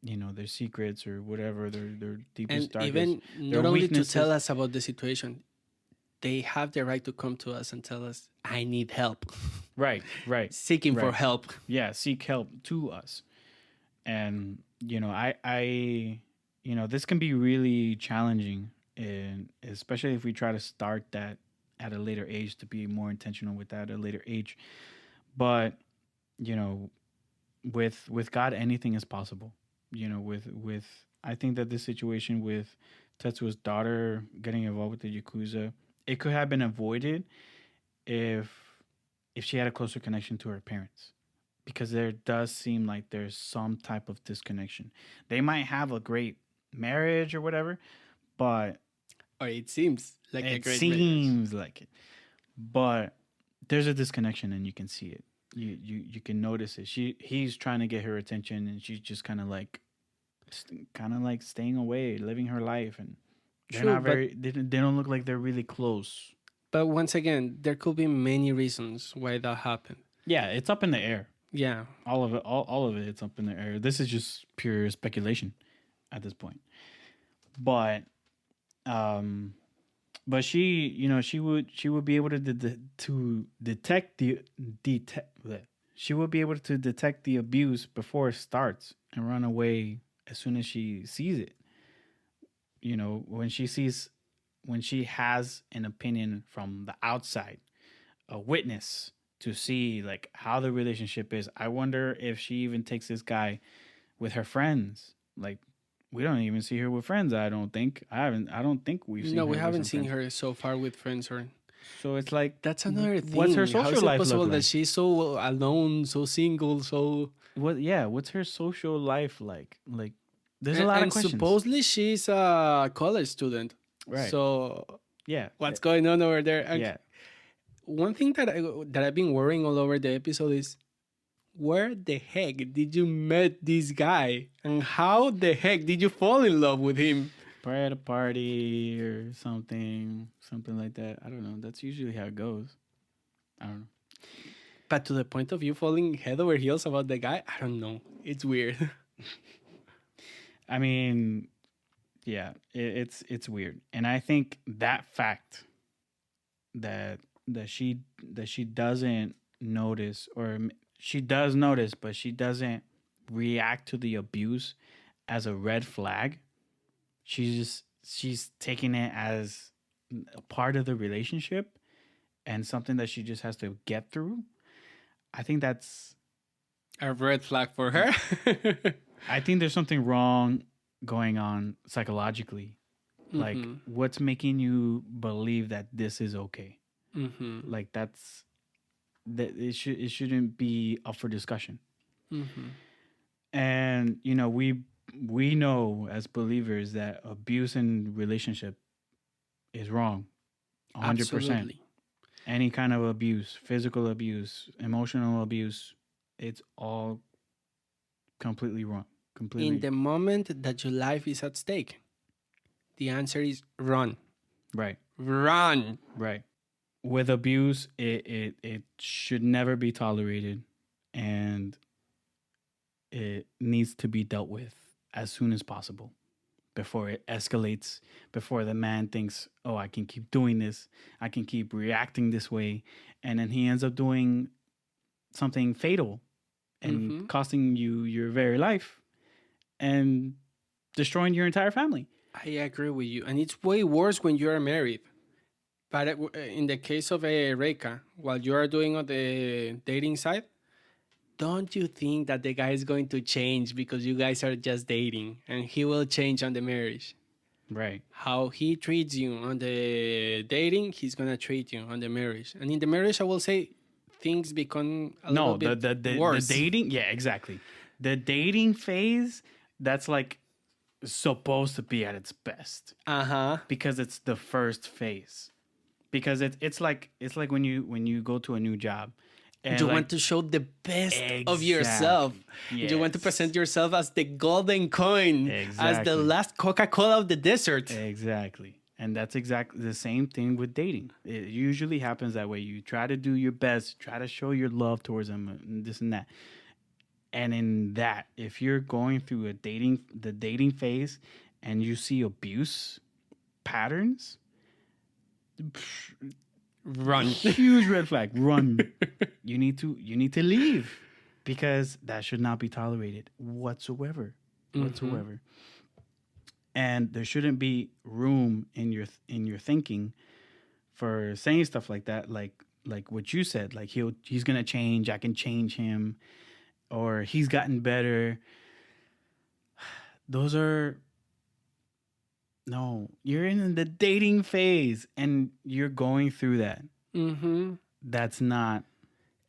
their secrets or whatever, their deepest, And darkest, even their not only to weaknesses. tell us about the situation, they have the right to come to us and tell us, I need help. Right. Seeking for Right. help. Yeah, seek help to us. And I this can be really challenging, and especially if we try to start that at a later age, to be more intentional with that at a later age. But you know with God, anything is possible. With I think that this situation with Tetsuo's daughter getting involved with the yakuza, it could have been avoided if she had a closer connection to her parents, because there does seem like there's some type of disconnection. They might have a great marriage or whatever, but Or it seems like a it great marriage. seems like it. But there's a disconnection, and you can see it. You can notice it. He's trying to get her attention, and she's just kind of like staying away, living her life, and they're True, not very. They don't look like they're really close. but once again, there could be many reasons why that happened. Yeah, it's up in the air. Yeah. All of it, all of it, it's up in the air. This is just pure speculation at this point. But but she would be able to detect the detect bleh. She would be able to detect the abuse before it starts and run away as soon as she sees it. When she has an opinion from the outside, a witness to see like how the relationship is. I wonder if she even takes this guy with her friends, like We don't even see her with friends. I don't think. I don't think we've seen No, her we with haven't some seen friends. her so far with friends or. So it's like, That's another what's her thing. How social is it life look possible that like? she's so alone, so single, so What? Yeah, what's her social life like? Like, there's a lot of and questions. supposedly she's a college student. Right. So Yeah. what's going on over there? And Yeah. one thing that I've been worrying all over the episode is where the heck did you met this guy and how the heck did you fall in love with him? Probably at a party or something like that. I don't know. That's usually how it goes. I don't know. But to the point of you falling head over heels about the guy, I don't know. It's weird. I mean, yeah, it's weird, and I think that fact that she doesn't notice, or she does notice, but she doesn't react to the abuse as a red flag. She's taking it as a part of the relationship and something that she just has to get through. I think that's A red flag for her. I think there's something wrong going on psychologically. Like, Mhm. what's making you believe that this is okay? Mhm. Like, that it shouldn't be up for discussion. Mhm. And we know as believers that abuse in relationship is wrong, 100%. Absolutely. Any kind of abuse, physical abuse, emotional abuse, it's all completely wrong. In Completely the moment that your life is at stake, the answer is run. right. Run. Right. With abuse, it should never be tolerated, and it needs to be dealt with as soon as possible before it escalates, before the man thinks, oh, I can keep doing this, I can keep reacting this way, and then he ends up doing something fatal and Mhm. costing you your very life and destroying your entire family. I agree with you. And it's way worse when you are married. But in the case of Reika, while you are doing on the dating side, don't you think that the guy is going to change because you guys are just dating and he will change on the marriage? Right. How he treats you on the dating, he's going to treat you on the marriage. And in the marriage, I will say things become a little No, bit the worse. dating, yeah, exactly. The dating phase, that's like supposed to be at its best Uh-huh. because it's the first phase. Because it's like when you go to a new job and You like want to show the best of yourself. exactly. You want to present Yes. yourself as the golden coin, as the Exactly. last Coca-Cola of the desert. Exactly. And that's exactly the same thing with dating. It usually happens that way. You try to do your best, try to show your love towards them, and this and that. And in that, if you're going through the dating phase and you see abuse patterns, Run. huge red flag. Run. You need to leave because that should not be tolerated whatsoever. Whatsoever. And there shouldn't be room in your thinking for saying stuff like that, like what you said, like he's gonna change, I can change him, or he's gotten better. Those are no, you're in the dating phase and you're going through that. Mm-hmm. That's not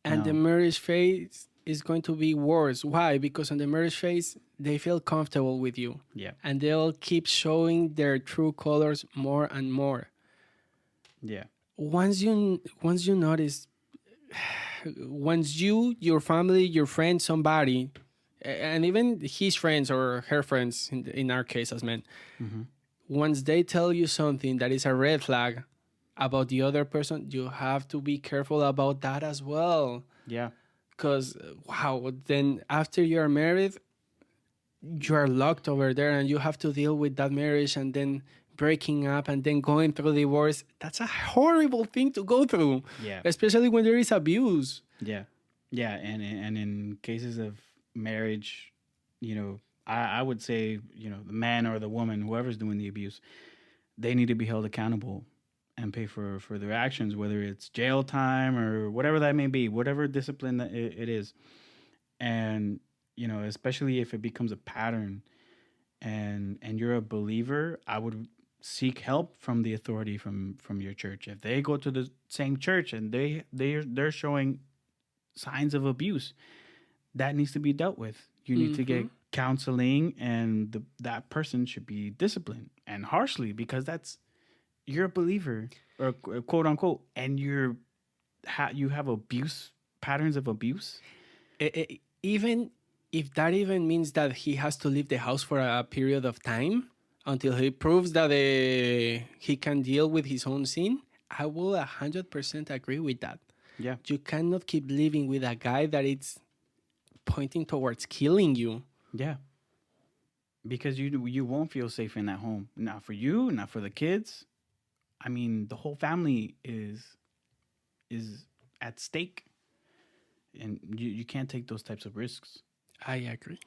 And the no. marriage phase is going to be worse. Why? Because on the marriage phase, they feel comfortable with you. Yeah. And they'll keep showing their true colors more and more. Yeah. Once you notice, once you, your family, your friend, somebody, and even his friends or her friends, in our case as men, Mm-hmm. once they tell you something that is a red flag about the other person, you have to be careful about that as well. Yeah. Because, wow, then after you're married, you are locked over there and you have to deal with that marriage and then breaking up and then going through divorce. That's a horrible thing to go through, Yeah. especially when there is abuse. Yeah. Yeah. And in cases of marriage, I would say, the man or the woman, whoever's doing the abuse, they need to be held accountable and pay for their actions, whether it's jail time or whatever that may be, whatever discipline that it is. And, especially if it becomes a pattern, and you're a believer, I would seek help from the authority from your church. If they go to the same church and they're showing signs of abuse, that needs to be dealt with. You need to get counseling, and that person should be disciplined and harshly, because you're a believer, or quote unquote, and you have abuse patterns of abuse. Even if that even means that he has to leave the house for a period of time until he proves that he can deal with his own sin, I will 100% agree with that. Yeah. You cannot keep living with a guy that it's pointing towards killing you. Yeah. Because you won't feel safe in that home. Not for you, not for the kids. I mean, the whole family is at stake. And you can't take those types of risks. I agree.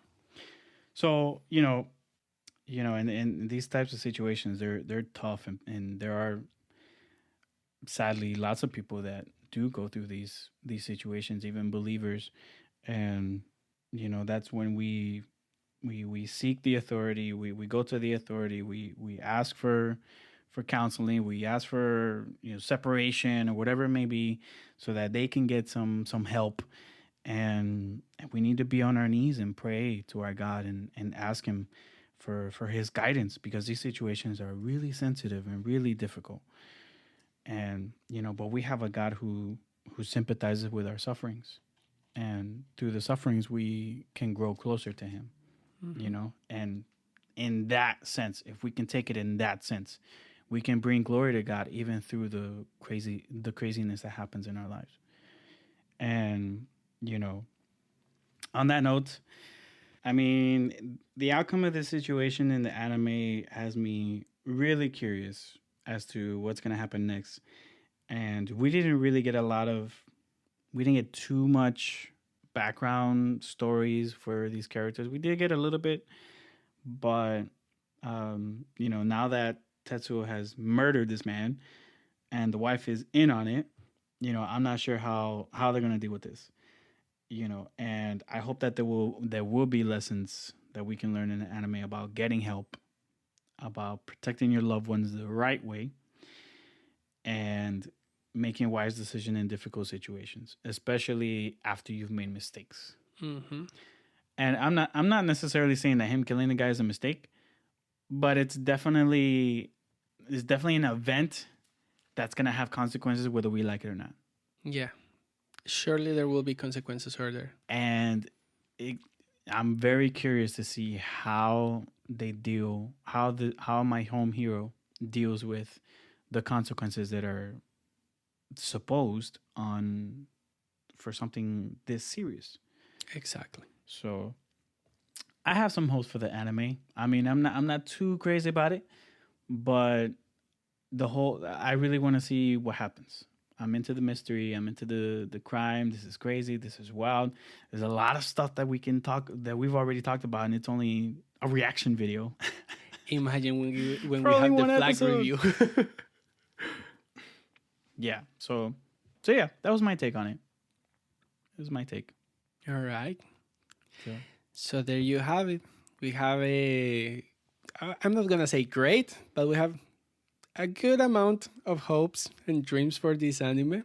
So, in these types of situations, they're tough, and there are sadly lots of people that do go through these situations, even believers. And that's when we seek the authority, we go to the authority, we ask for counseling, we ask for separation or whatever it may be, so that they can get some help. And we need to be on our knees and pray to our God and ask him for his guidance, because these situations are really sensitive and really difficult. And but we have a God who sympathizes with our sufferings, and through the sufferings we can grow closer to him. And in that sense, if we can take it in that sense, we can bring glory to God even through the craziness that happens in our lives. And on that note, I mean, the outcome of this situation in the anime has me really curious as to what's going to happen next. And we didn't get too much background stories for these characters. We did get a little bit, but now that Tetsuo has murdered this man and the wife is in on it, I'm not sure how they're going to deal with this. And I hope that there will be lessons that we can learn in the anime about getting help, about protecting your loved ones the right way, and making a wise decision in difficult situations, especially after you've made mistakes. Mm-hmm. And I'm not necessarily saying that him killing the guy is a mistake, but it's definitely an event that's gonna have consequences whether we like it or not. Yeah, surely there will be consequences further. And I'm very curious to see how my home hero deals with the consequences that are supposed on for something this serious. Exactly. So I have some hopes for the anime. I mean, I'm not too crazy about it, but I really want to see what happens. I'm into the mystery. I'm into the crime. This is crazy. This is wild. There's a lot of stuff that we've already talked about, and it's only a reaction video. Imagine when we have the flag episode. review. Yeah. So yeah, that was my take on it. It was my take. All right. Yeah. So there you have it. We have I'm not going to say great, but we have a good amount of hopes and dreams for this anime.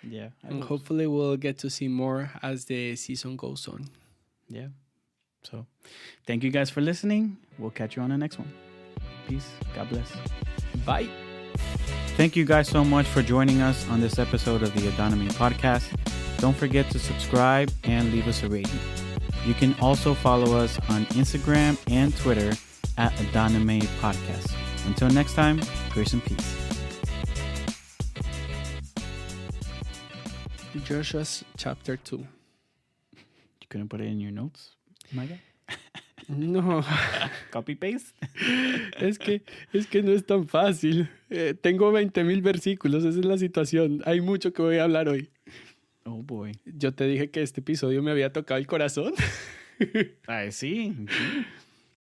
Yeah. And hopefully we'll get to see more as the season goes on. Yeah. So thank you guys for listening. We'll catch you on the next one. Peace. God bless. Bye. Thank you guys so much for joining us on this episode of the Adonime podcast. Don't forget to subscribe and leave us a rating. You can also follow us on Instagram and Twitter at Adonime Podcast. Until next time, grace and peace. Joshua's chapter 2. You couldn't put it in your notes, my guy? No. Copy paste. Es que no es tan fácil. Tengo 20,000 versículos, esa es la situación. Hay mucho que voy a hablar hoy. Oh boy. Yo te dije que este episodio me había tocado el corazón. Ay, sí.